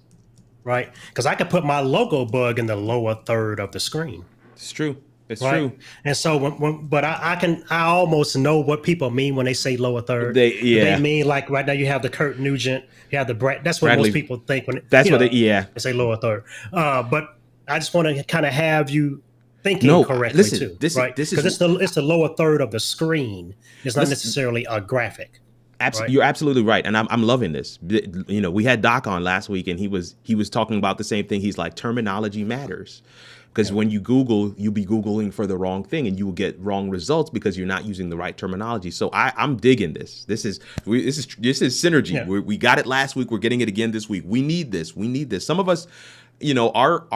Right? Because I could put my logo bug in the lower third of the screen. It's true. It's true. And so, but I almost know what people mean when they say lower third. They mean like right now you have the Kurt Nugent, you have the That's what Bradley, most people think when they say lower third. But I just want to kind of have you thinking correctly too, right? Because it's the lower third of the screen. It's not necessarily a graphic. right? You're absolutely right, and I'm loving this. You know, we had Doc on last week, and he was talking about the same thing. He's like, terminology matters, because when you Google, you'll be Googling for the wrong thing, and you will get wrong results because you're not using the right terminology. So I'm digging this. This is synergy. Yeah. We got it last week. We're getting it again this week. We need this. We need this. Some of us, you know, our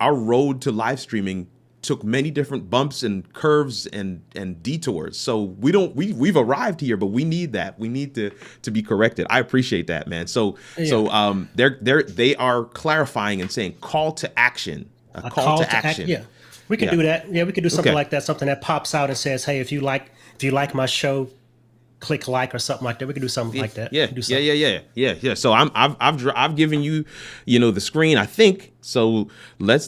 road to live streaming took many different bumps and curves and detours. So we've arrived here, but we need that. We need to be corrected. I appreciate that, man. So they are clarifying and saying call to action. A call to action. Yeah. We can do that. Yeah, we could do something like that. Something that pops out and says, "Hey, if you like my show, click like," or something like that. We can do something like that. Yeah. So I've given you, you know, the screen, I think. So let's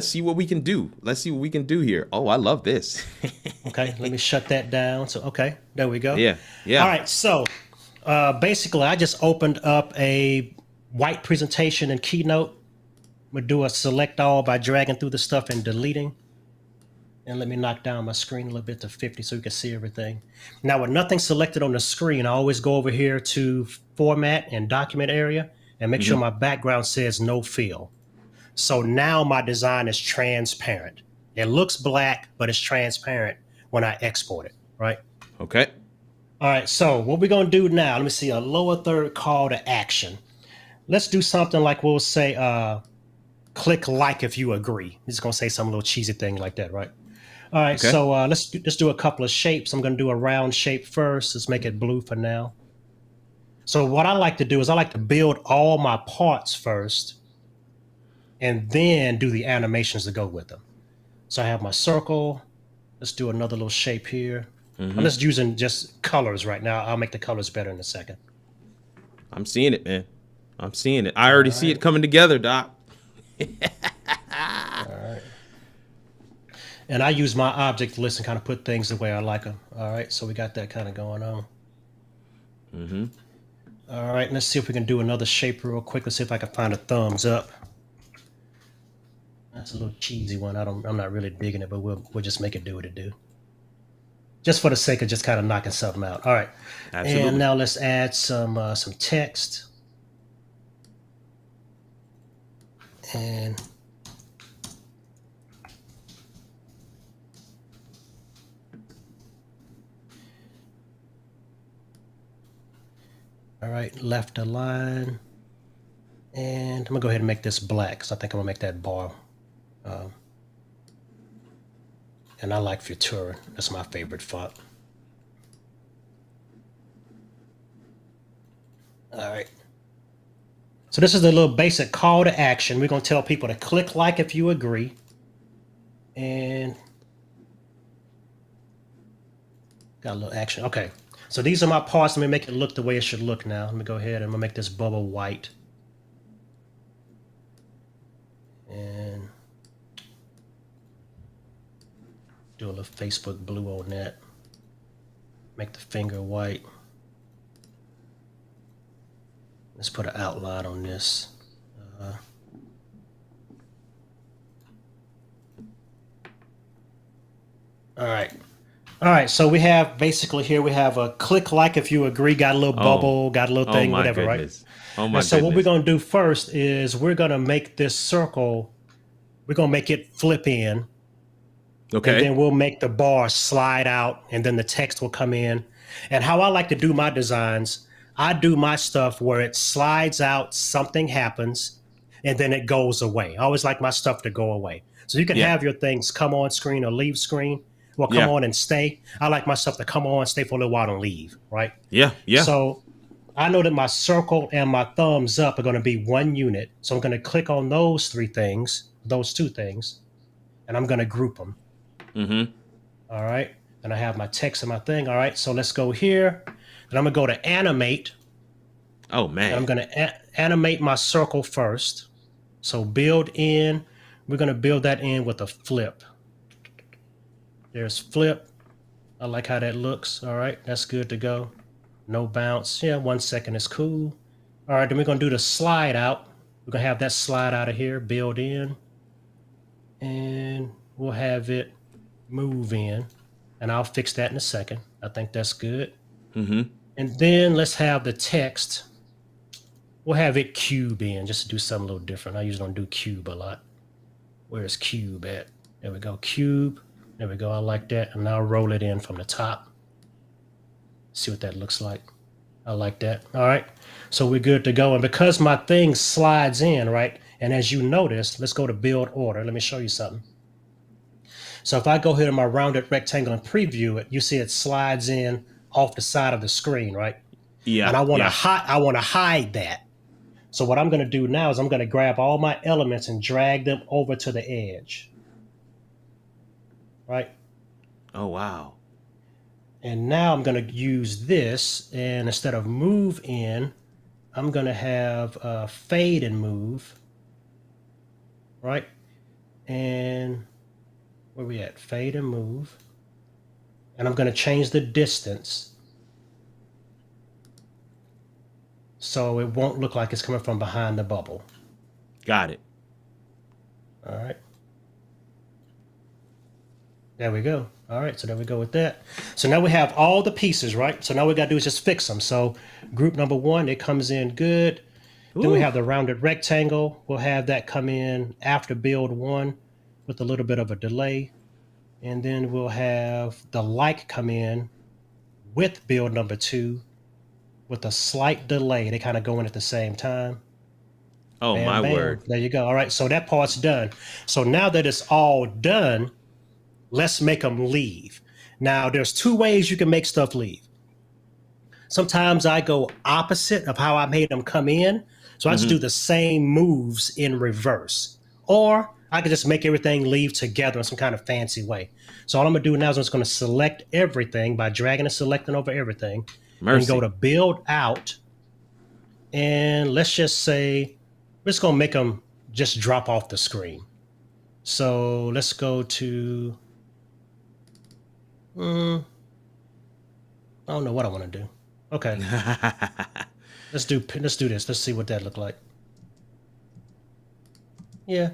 see what we can do. Let's see what we can do here. Oh, I love this. Okay, let me shut that down. So there we go. Yeah. All right. So basically, I just opened up a white presentation in Keynote. We'll do a select all by dragging through the stuff and deleting. And let me knock down my screen a little bit to 50 so you can see everything. Now, with nothing selected on the screen, I always go over here to Format and Document area and make sure my background says No Fill. So now my design is transparent. It looks black, but it's transparent when I export it, right? Okay. All right, so what we're going to do now, let me see, a lower third call to action. Let's do something like we'll say, click like if you agree. It's going to say some little cheesy thing like that, right? All right, so let's do a couple of shapes. I'm going to do a round shape first. Let's make it blue for now. So what I like to do is I like to build all my parts first and then do the animations to go with them. So I have my circle. Let's do another little shape here. I'm just using just colors right now. I'll make the colors better in a second. I'm seeing it, man. I'm seeing it. I already see it coming together, Doc. All right. And I use my object list and kind of put things the way I like them. All right, so we got that kind of going on. All right, let's see if we can do another shape real quick. Let's see if I can find a thumbs up. That's a little cheesy one. I'm not really digging it, but we'll just make it do what it do. Just for the sake of just kind of knocking something out. All right. Absolutely. And now let's add some text. And all right, left a line. And I'm gonna go ahead and make this black because I think I'm gonna make that bar. And I like Futura. That's my favorite font. All right. So this is the little basic call to action. We're gonna tell people to click like if you agree. And got a little action. Okay. So these are my parts. Let me make it look the way it should look now. Let me go ahead and I'm gonna make this bubble white. And do a little Facebook blue on that. Make the finger white. Let's put an outline on this. All right. So we have basically here we have a click like if you agree. Got a little bubble. Got a little thing. Whatever. Goodness. Right. Oh my so goodness. what we're gonna do first is we're gonna make this circle. We're gonna make it flip in. Okay. And then we'll make the bar slide out, and then the text will come in. And how I like to do my designs, I do my stuff where it slides out, something happens, and then it goes away. I always like my stuff to go away. So you can have your things come on screen or leave screen. Well, come on and stay. I like my stuff to come on, stay for a little while, and leave, right? Yeah. So I know that my circle and my thumbs up are going to be one unit. So I'm going to click on those two things, and I'm going to group them. All right. And I have my text and my thing. All right. So let's go here. And I'm going to go to animate. Oh, man. And I'm going to animate my circle first. So build in. We're going to build that in with a flip. There's flip. I like how that looks. All right. That's good to go. No bounce. Yeah, 1 second is cool. All right. Then we're going to do the slide out. We're going to have that slide out of here. Build in. And we'll have it move in, and I'll fix that in a second. I think that's good. And And then let's have the text. We'll have it cube in just to do something a little different. I usually don't do cube a lot. Where's cube at? There we go, cube. There we go, I like that. And now roll it in from the top. See what that looks like. I like that. All right, so we're good to go. And because my thing slides in, right? And as you notice, let's go to build order. Let me show you something. So if I go here to my rounded rectangle and preview it, you see it slides in off the side of the screen, right? Yeah. And I want to hide that. So what I'm going to do now is I'm going to grab all my elements and drag them over to the edge. Right? Oh, wow. And now I'm going to use this, and instead of move in, I'm going to have fade and move. Right? And where we at? Fade and move. And I'm going to change the distance so it won't look like it's coming from behind the bubble. Got it. All right. There we go. All right, so there we go with that. So now we have all the pieces, right? So now we got to do is just fix them. So group number 1, it comes in good. Ooh. Then we have the rounded rectangle. We'll have that come in after build 1 with a little bit of a delay. And then we'll have the like come in with build number 2 with a slight delay. They kind of go in at the same time. Oh, Bam, my bam. word. There you go. All right, so that part's done. So now that it's all done, let's make them leave. Now, there's 2 ways you can make stuff leave. Sometimes I go opposite of how I made them come in. So I just do the same moves in reverse. Or I could just make everything leave together in some kind of fancy way. So all I'm going to do now is I'm just going to select everything by dragging and selecting over everything. Mercy. And go to build out. And let's just say, we're just going to make them just drop off the screen. So let's go to... I don't know what I want to do. Okay. Let's do this. Let's see what that look like. Yeah,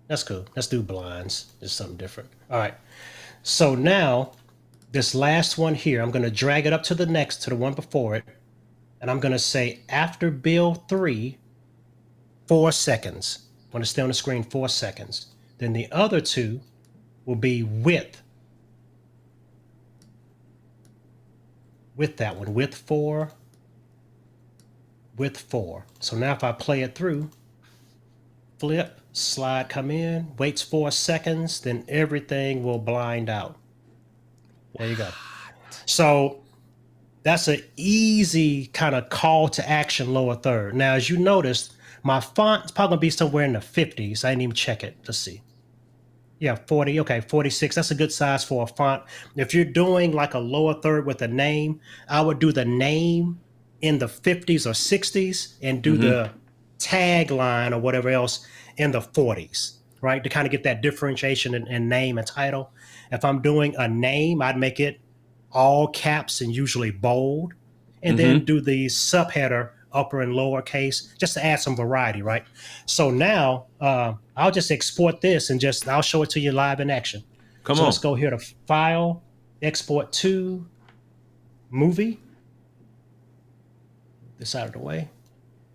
that's cool. Let's do blinds. Just something different. All right. So now this last one here, I'm going to drag it up to the one before it. And I'm going to say after build 3, 4 seconds. I'm going to stay on the screen 4 seconds. Then the other 2 will be with that one, with 4. So now if I play it through, flip, slide, come in, waits 4 seconds, then everything will blind out. There you go. So that's an easy kind of call to action lower third. Now, as you noticed, my font is probably going to be somewhere in the 50s. I didn't even check it. Let's see. Yeah, 40. Okay, 46. That's a good size for a font. If you're doing like a lower third with a name, I would do the name in the 50s or 60s and do the tagline or whatever else in the 40s, right? To kind of get that differentiation in name and title. If I'm doing a name, I'd make it all caps and usually bold, and then do the subheader upper and lower case just to add some variety, right? So now I'll just export this and I'll show it to you live in action. So let's go here to File, Export to, Movie. This out of the way.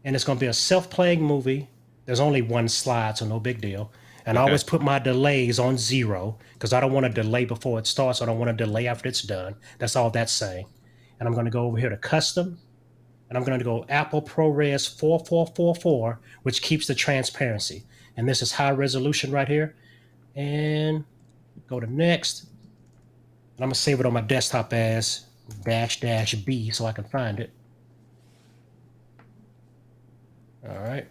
And it's going to be a self-playing movie. There's only one slide, so no big deal. And I always put my delays on 0 because I don't want to delay before it starts. I don't want to delay after it's done. That's all that's saying. And I'm going to go over here to Custom. And I'm going to go Apple ProRes 4444, which keeps the transparency. And this is high resolution right here. And go to Next. And I'm going to save it on my desktop as --B so I can find it. All right.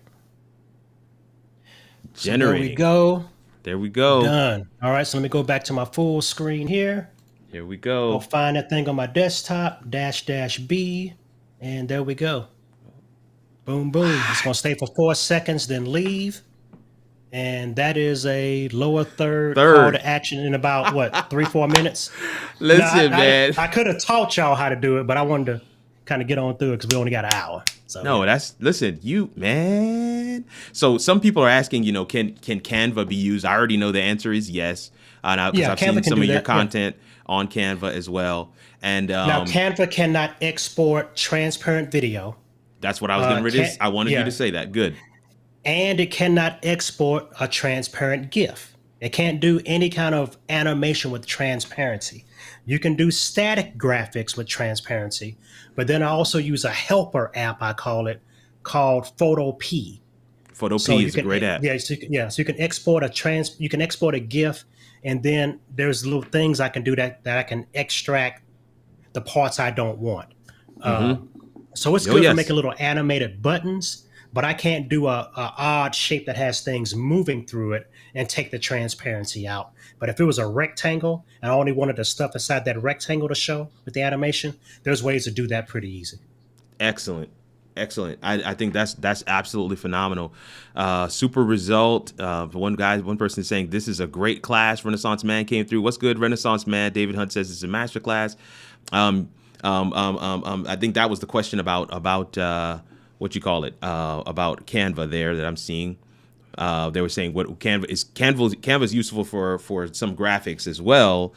Generating. So there we go. Done. All right. So let me go back to my full screen here. Here we go. I'll find that thing on my desktop, --B. And there we go. Boom, boom. It's going to stay for 4 seconds, then leave. And that is a lower third call to action in about, 3-4 minutes? Listen, man. I could have taught y'all how to do it, but I wanted to kind of get on through it because we only got an hour. So No, yeah. listen, man. So some people are asking, can Canva be used? I already know the answer is yes. Because I've Canva seen can some do of your that, yeah. content on Canva as well. And Now Canva cannot export transparent video, that's what I was getting ready to. I wanted you yeah, to say that. Good. and it cannot export a transparent GIF. It can't do any kind of animation with transparency. You can do static graphics with transparency, but then I also use a helper app, I call it, called Photo P. Photo So P you is a can, great app. so you can export you can export a GIF, and then there's little things I can do that I can extract the parts I don't want. So it's Oh, good for yes. making little animated buttons, but I can't do a odd shape that has things moving through it and take the transparency out. But if it was a rectangle and I only wanted the stuff inside that rectangle to show with the animation, there's ways to do that pretty easy. Excellent. I think that's absolutely phenomenal. Super result. One person is saying this is a great class. Renaissance Man came through. What's good, Renaissance Man? David Hunt says it's a master class. I think that was the question about what you call it, about Canva there that I'm seeing. They were saying what Canva is useful for some graphics as well,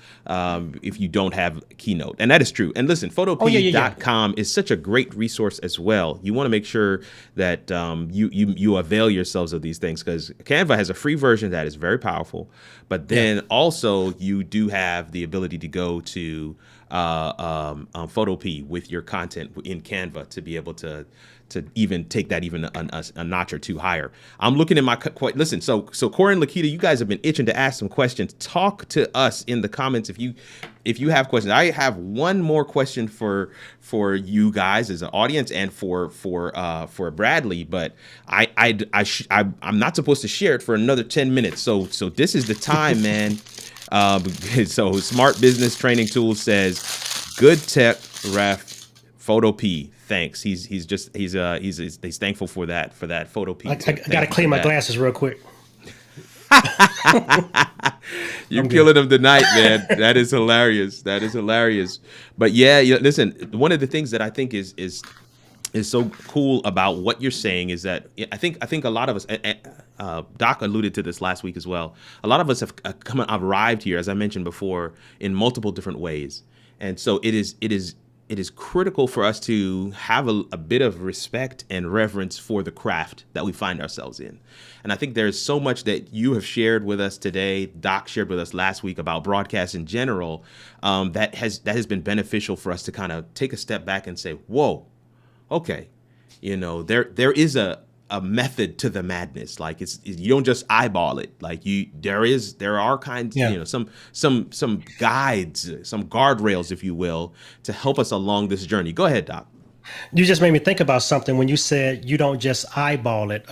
if you don't have Keynote, and that is true. And listen, photop.com is such a great resource as well. You want to make sure that you avail yourselves of these things, because Canva has a free version that is very powerful, but then also you do have the ability to go to Photop with your content in Canva to be able to even take that even a notch or two higher. I'm looking at my listen. So Corey and Lakita, you guys have been itching to ask some questions. Talk to us in the comments if you have questions. I have one more question for you guys as an audience and for Bradley, but I'm not supposed to share it for another 10 minutes. So this is the time, man. So Smart Business Training Tool says, good tech, ref, Photo P. Thanks. He's thankful for that Photo P. I got to clean my glasses real quick. You're killing them tonight, man. That is hilarious. But yeah, listen, one of the things that I think is so cool about what you're saying is that I think a lot of us, Doc alluded to this last week as well. A lot of us have arrived here, as I mentioned before, in multiple different ways. And so it is critical for us to have a bit of respect and reverence for the craft that we find ourselves in. And I think there's so much that you have shared with us today, Doc shared with us last week about broadcast in general, that has been beneficial for us to kind of take a step back and say, whoa, okay, there is a method to the madness. Like you don't just eyeball it. Like there are kinds, some guides, some guardrails, if you will, to help us along this journey. Go ahead, Doc. You just made me think about something when you said you don't just eyeball it.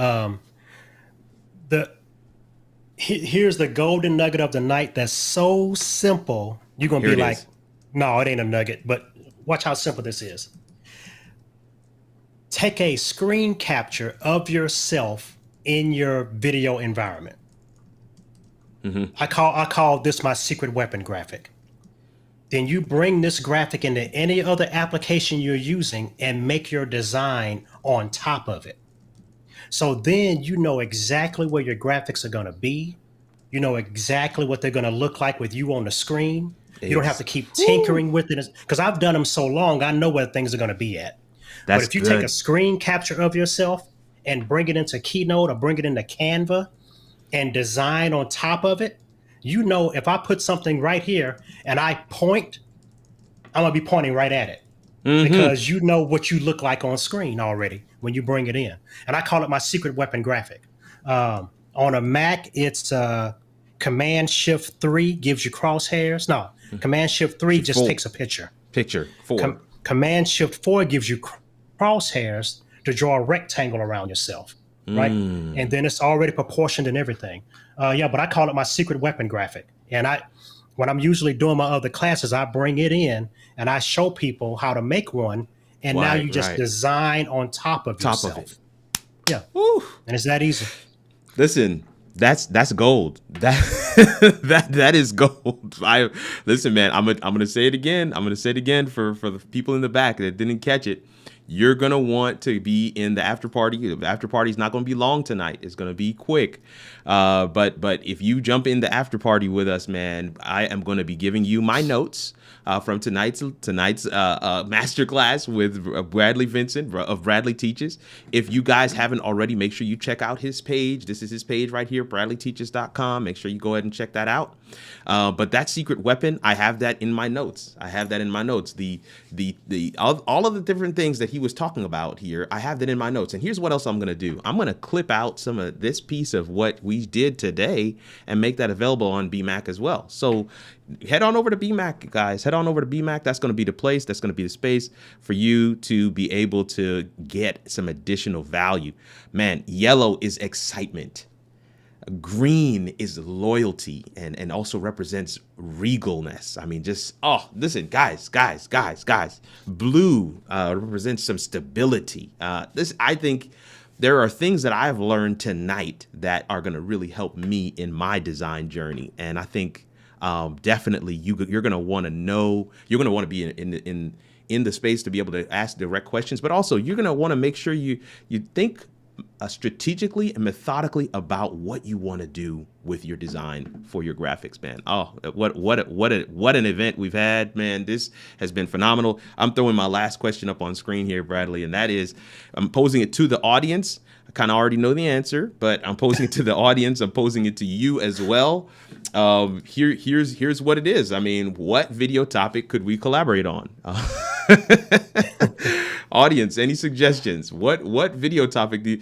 Here's the golden nugget of the night that's so simple. You're going to be like, no, it ain't a nugget, but watch how simple this is. Take a screen capture of yourself in your video environment. Mm-hmm. I call this my secret weapon graphic. Then you bring this graphic into any other application you're using and make your design on top of it. So then you know exactly where your graphics are going to be. You know exactly what they're going to look like with you on the screen. You don't have to keep tinkering with it, because I've done them so long, I know where things are going to be at. But if you take a screen capture of yourself and bring it into Keynote or bring it into Canva and design on top of it, if I put something right here and I point, I'm going to be pointing right at it. Mm-hmm. Because you know what you look like on screen already when you bring it in. And I call it my secret weapon graphic. On a Mac, it's Command-Shift-3 gives you crosshairs. No, Command-Shift-3 just takes a picture. Picture 4. Command-Shift-4 gives you crosshairs to draw a rectangle around yourself, right? And then it's already proportioned and everything. But I call it my secret weapon graphic. And when I'm usually doing my other classes, I bring it in and I show people how to make one. And now you just design on top of yourself. Of it. Yeah. Woo. And it's that easy. Listen, that's gold. That is gold. Listen, man. I'm gonna say it again. I'm gonna say it again for the people in the back that didn't catch it. You're gonna want to be in the after party. The after party is not gonna be long tonight. It's gonna be quick. But if you jump in the after party with us, man, I am gonna be giving you my notes from tonight's masterclass with Bradley Vinson of Bradley Teaches. If you guys haven't already, make sure you check out his page. This is his page right here, bradleyteaches.com. Make sure you go ahead and check that out. But that secret weapon, I have that in my notes. All of the different things that he was talking about here, I have that in my notes. And here's what else I'm going to do. I'm going to clip out some of this piece of what we did today and make that available on BMAC as well. So head on over to BMAC, guys. Head on over to BMAC. That's going to be the place. That's going to be the space for you to be able to get some additional value. Man, yellow is excitement. Green is loyalty and also represents regalness. I mean, listen, guys. Blue represents some stability. I think there are things that I've learned tonight that are going to really help me in my design journey. And I think definitely you're going to want to know, you're going to want to be in the space to be able to ask direct questions, but also you're going to want to make sure you think strategically and methodically about what you want to do with your design for your graphics, man. Oh, what an event we've had, man. This has been phenomenal. I'm throwing my last question up on screen here, Bradley, and that is, I'm posing it to the audience. I kind of already know the answer, but I'm posing it to the audience. I'm posing it to you as well. Here's what it is. I mean, what video topic could we collaborate on? Audience, any suggestions? What video topic do you,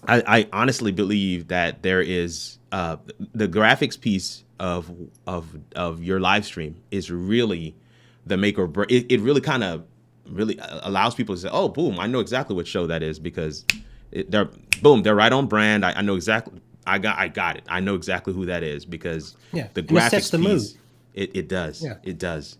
I honestly believe that there is the graphics piece of your live stream is really the make or break. It really kind of really allows people to say, oh, boom, I know exactly what show that is, because they're right on brand. I know exactly. I got it. I know exactly who that is, because the graphics sets the piece. mood. It does. Yeah. It does.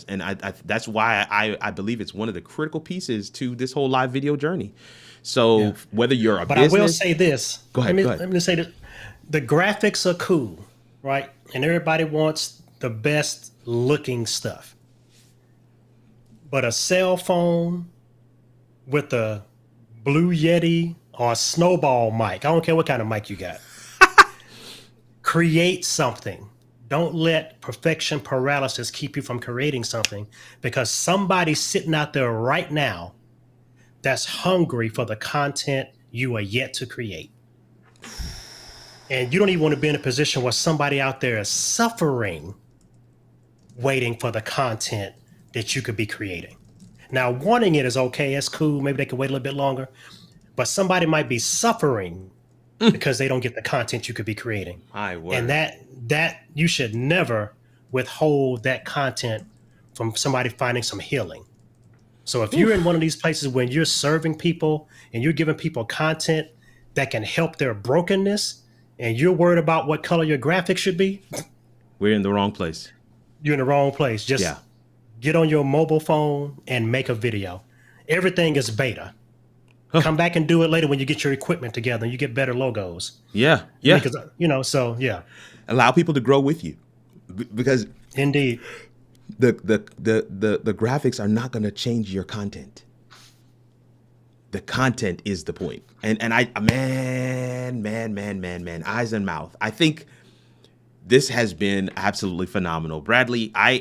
And I that's why I believe it's one of the critical pieces to this whole live video journey. So whether you're but business. I will say this. Go ahead. Let me say that the graphics are cool, right? And everybody wants the best looking stuff. But a cell phone with a Blue Yeti or a Snowball mic, I don't care what kind of mic you got, create something. Don't let perfection paralysis keep you from creating something, because somebody's sitting out there right now that's hungry for the content you are yet to create. And you don't even want to be in a position where somebody out there is suffering waiting for the content that you could be creating. Now, wanting it is okay. It's cool. Maybe they can wait a little bit longer. But somebody might be suffering because they don't get the content you could be creating. And that you should never withhold that content from somebody finding some healing. So if you're in one of these places when you're serving people and you're giving people content that can help their brokenness, and you're worried about what color your graphics should be, we're in the wrong place. You're in the wrong place. Just get on your mobile phone and make a video. Everything is beta. Come back and do it later when you get your equipment together and you get better logos. Yeah. Because, Allow people to grow with you, because indeed the graphics are not going to change your content. The content is the point. And man, eyes and mouth. I think this has been absolutely phenomenal. Bradley, I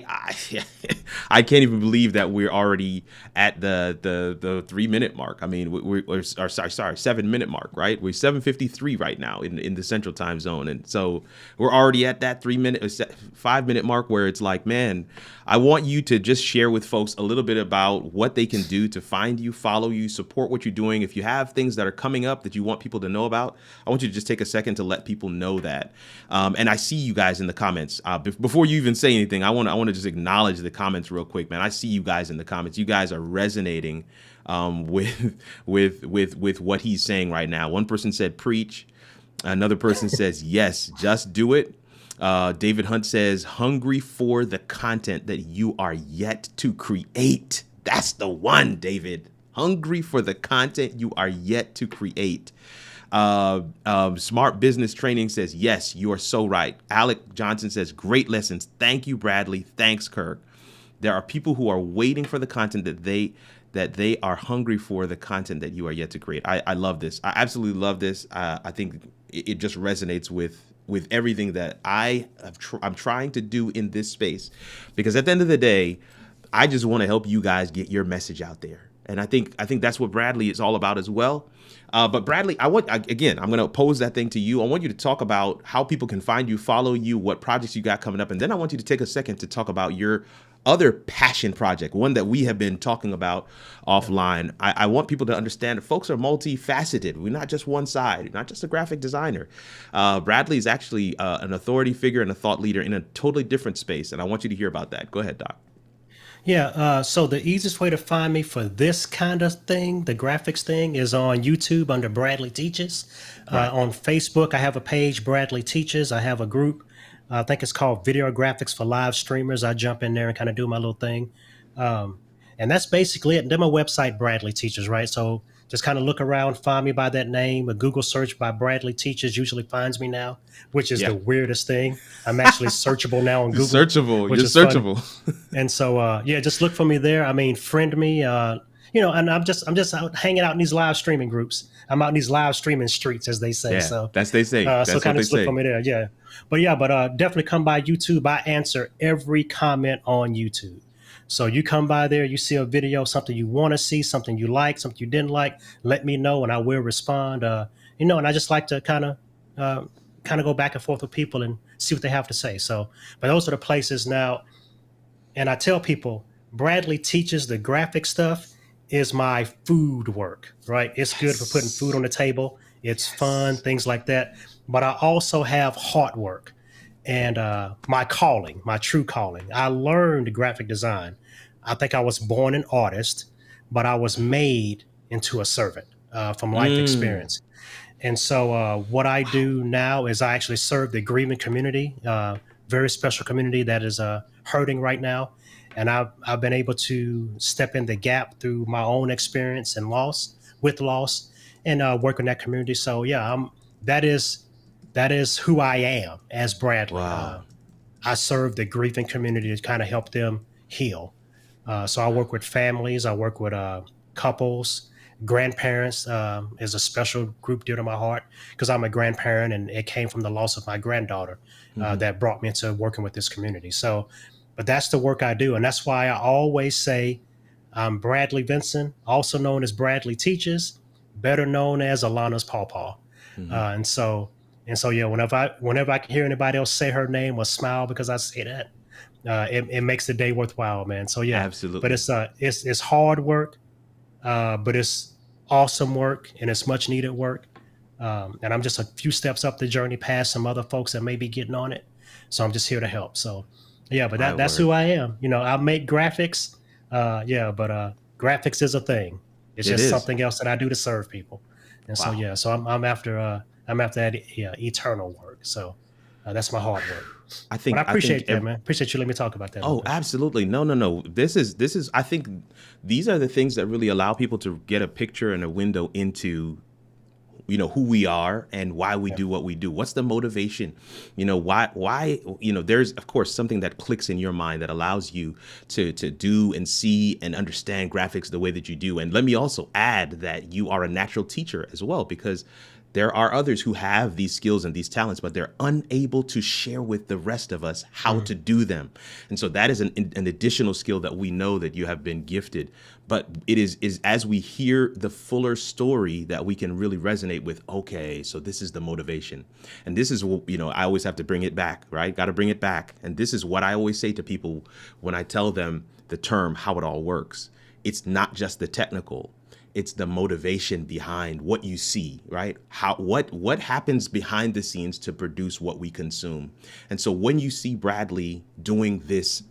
can't even believe that we're already at the 3-minute mark. I mean, we're 7-minute mark, right? We're 7:53 right now in the Central Time Zone. And so we're already at that 5-minute mark where it's like, man, I want you to just share with folks a little bit about what they can do to find you, follow you, support what you're doing. If you have things that are coming up that you want people to know about, I want you to just take a second to let people know that. And I see you guys in the comments. Before you even say anything, I want to just acknowledge the comments real quick, man. I see you guys in the comments. You guys are resonating with what he's saying right now. One person said preach. Another person says yes, just do it. David Hunt says hungry for the content that you are yet to create. That's the one, David. Hungry for the content you are yet to create. Smart Business Training says, yes, you are so right. Alec Johnson says, great lessons. Thank you, Bradley. Thanks, Kirk. There are people who are waiting for the content that they are hungry for the content that you are yet to create. I love this. I absolutely love this. I think it just resonates with everything that I'm trying to do in this space, because at the end of the day, I just want to help you guys get your message out there. And I think that's what Bradley is all about as well. But Bradley, I'm going to pose that thing to you. I want you to talk about how people can find you, follow you, what projects you got coming up. And then I want you to take a second to talk about your other passion project, one that we have been talking about offline. I want people to understand that folks are multifaceted. We're not just one side. We're not just a graphic designer. Bradley is actually an authority figure and a thought leader in a totally different space. And I want you to hear about that. Go ahead, Doc. Yeah, so the easiest way to find me for this kind of thing, the graphics thing, is on YouTube under Bradley Teaches. Right. On Facebook, I have a page, Bradley Teaches. I have a group, I think it's called Video Graphics for Live Streamers. I jump in there and kind of do my little thing. And that's basically it. And then my website, Bradley Teaches, right? So just kind of look around, find me by that name. A Google search by Bradley Teaches usually finds me now, which is the weirdest thing. I'm actually searchable now on Google. Searchable. Which You're is searchable. And so, just look for me there. I mean, friend me, and I'm just out hanging out in these live streaming groups. I'm out in these live streaming streets, as they say. Yeah, So that's they say. That's so kind what of they look say. for me there. Yeah. But definitely come by YouTube. I answer every comment on YouTube. So you come by there, you see a video, something you want to see, something you like, something you didn't like, let me know and I will respond. And I just like to kind of go back and forth with people and see what they have to say. So, but those are the places now. And I tell people, Bradley Teaches the graphic stuff is my food work, right? It's good for putting food on the table. It's fun, things like that. But I also have heart work. And my calling, my true calling. I learned graphic design. I think I was born an artist, but I was made into a servant from life experience. And so what I do now is I actually serve the grieving community, very special community that is hurting right now. And I've been able to step in the gap through my own experience and loss, and work in that community. So that is who I am as Bradley. Wow. I serve the grieving community to kind of help them heal. So I work with families. I work with couples. Grandparents is a special group dear to my heart because I'm a grandparent, and it came from the loss of my granddaughter that brought me into working with this community. So, but that's the work I do. And that's why I always say I'm Bradley Vinson, also known as Bradley Teaches, better known as Alana's Pawpaw. And so, whenever I can hear anybody else say her name or smile because I say that, it makes the day worthwhile, man. So Absolutely. But it's hard work, but it's awesome work and it's much needed work. And I'm just a few steps up the journey past some other folks that may be getting on it. So I'm just here to help. So but that's who I am. I make graphics. But graphics is a thing. It's just something else that I do to serve people. And so I'm after that eternal work. So that's my hard work. But I appreciate that, man. Appreciate you letting me talk about that. Oh, absolutely. No. This is, I think these are the things that really allow people to get a picture and a window into, who we are and why we do what we do. What's the motivation? Why, there's of course something that clicks in your mind that allows you to do and see and understand graphics the way that you do. And let me also add that you are a natural teacher as well, because there are others who have these skills and these talents, but they're unable to share with the rest of us how to do them. And so that is an additional skill that we know that you have been gifted. But it is as we hear the fuller story that we can really resonate with, okay, so this is the motivation. And this is what, I always have to bring it back, right? Got to bring it back. And this is what I always say to people when I tell them the term, how it all works. It's not just the technical. It's the motivation behind what you see, right? What happens behind the scenes to produce what we consume. And so when you see Bradley doing this,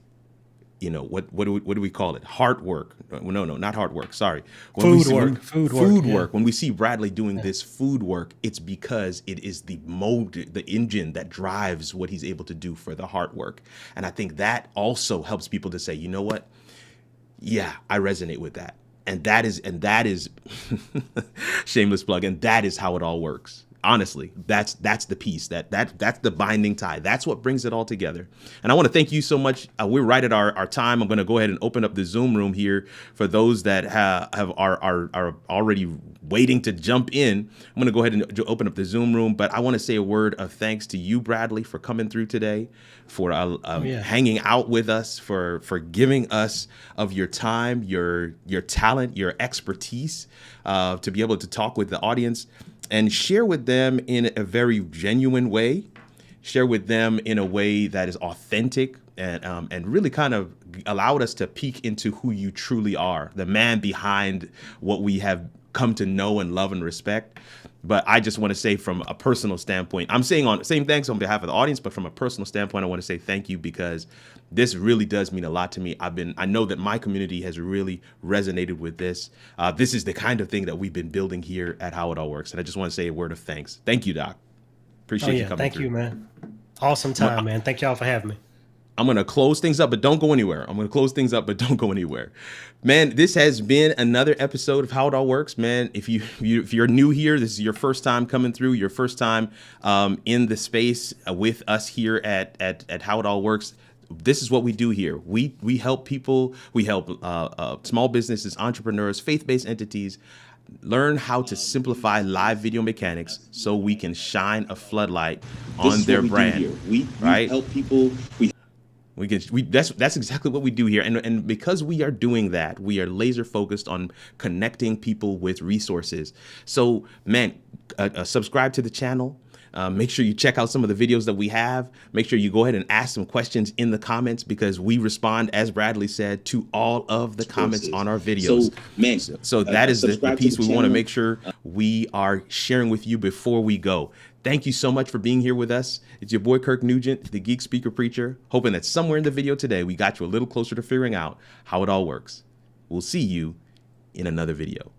what do we call it? Hard work. No, not hard work. Sorry. Food work. When we see Bradley doing this food work, it's because it is the engine that drives what he's able to do for the hard work. And I think that also helps people to say, you know what? Yeah, I resonate with that. And that is shameless plug. And that is how it all works. Honestly, that's the piece that's the binding tie. That's what brings it all together. And I want to thank you so much. We're right at our time. I'm going to go ahead and open up the Zoom room here for those that are already waiting to jump in. I'm going to go ahead and open up the Zoom room. But I want to say a word of thanks to you, Bradley, for coming through today, for hanging out with us, for giving us of your time, your talent, your expertise, to be able to talk with the audience and share with them in a very genuine way, share with them in a way that is authentic, and really kind of allowed us to peek into who you truly are, the man behind what we have come to know and love and respect. But I just want to say, from a personal standpoint, I'm saying same thanks on behalf of the audience, but from a personal standpoint, I want to say thank you, because this really does mean a lot to me. I know that my community has really resonated with this. This is the kind of thing that we've been building here at How It All Works. And I just want to say a word of thanks. Thank you, Doc. Appreciate you coming Thank through. you, man. Awesome time, man. Thank y'all for having me. I'm going to close things up, but don't go anywhere. Man, this has been another episode of How It All Works, man. If you're new here, this is your first time coming through, your first time in the space with us here at How It All Works. This is what we do here. We help people. We help small businesses, entrepreneurs, faith-based entities learn how to simplify live video mechanics so we can shine a floodlight on their brand. We help people. That's exactly what we do here. And because we are doing that, we are laser focused on connecting people with resources. So, man, subscribe to the channel. Make sure you check out some of the videos that we have. Make sure you go ahead and ask some questions in the comments, because we respond, as Bradley said, to all of the comments on our videos. So that is the piece we want to make sure we are sharing with you before we go. Thank you so much for being here with us. It's your boy, Kirk Nugent, the Geek Speaker Preacher, hoping that somewhere in the video today, we got you a little closer to figuring out how it all works. We'll see you in another video.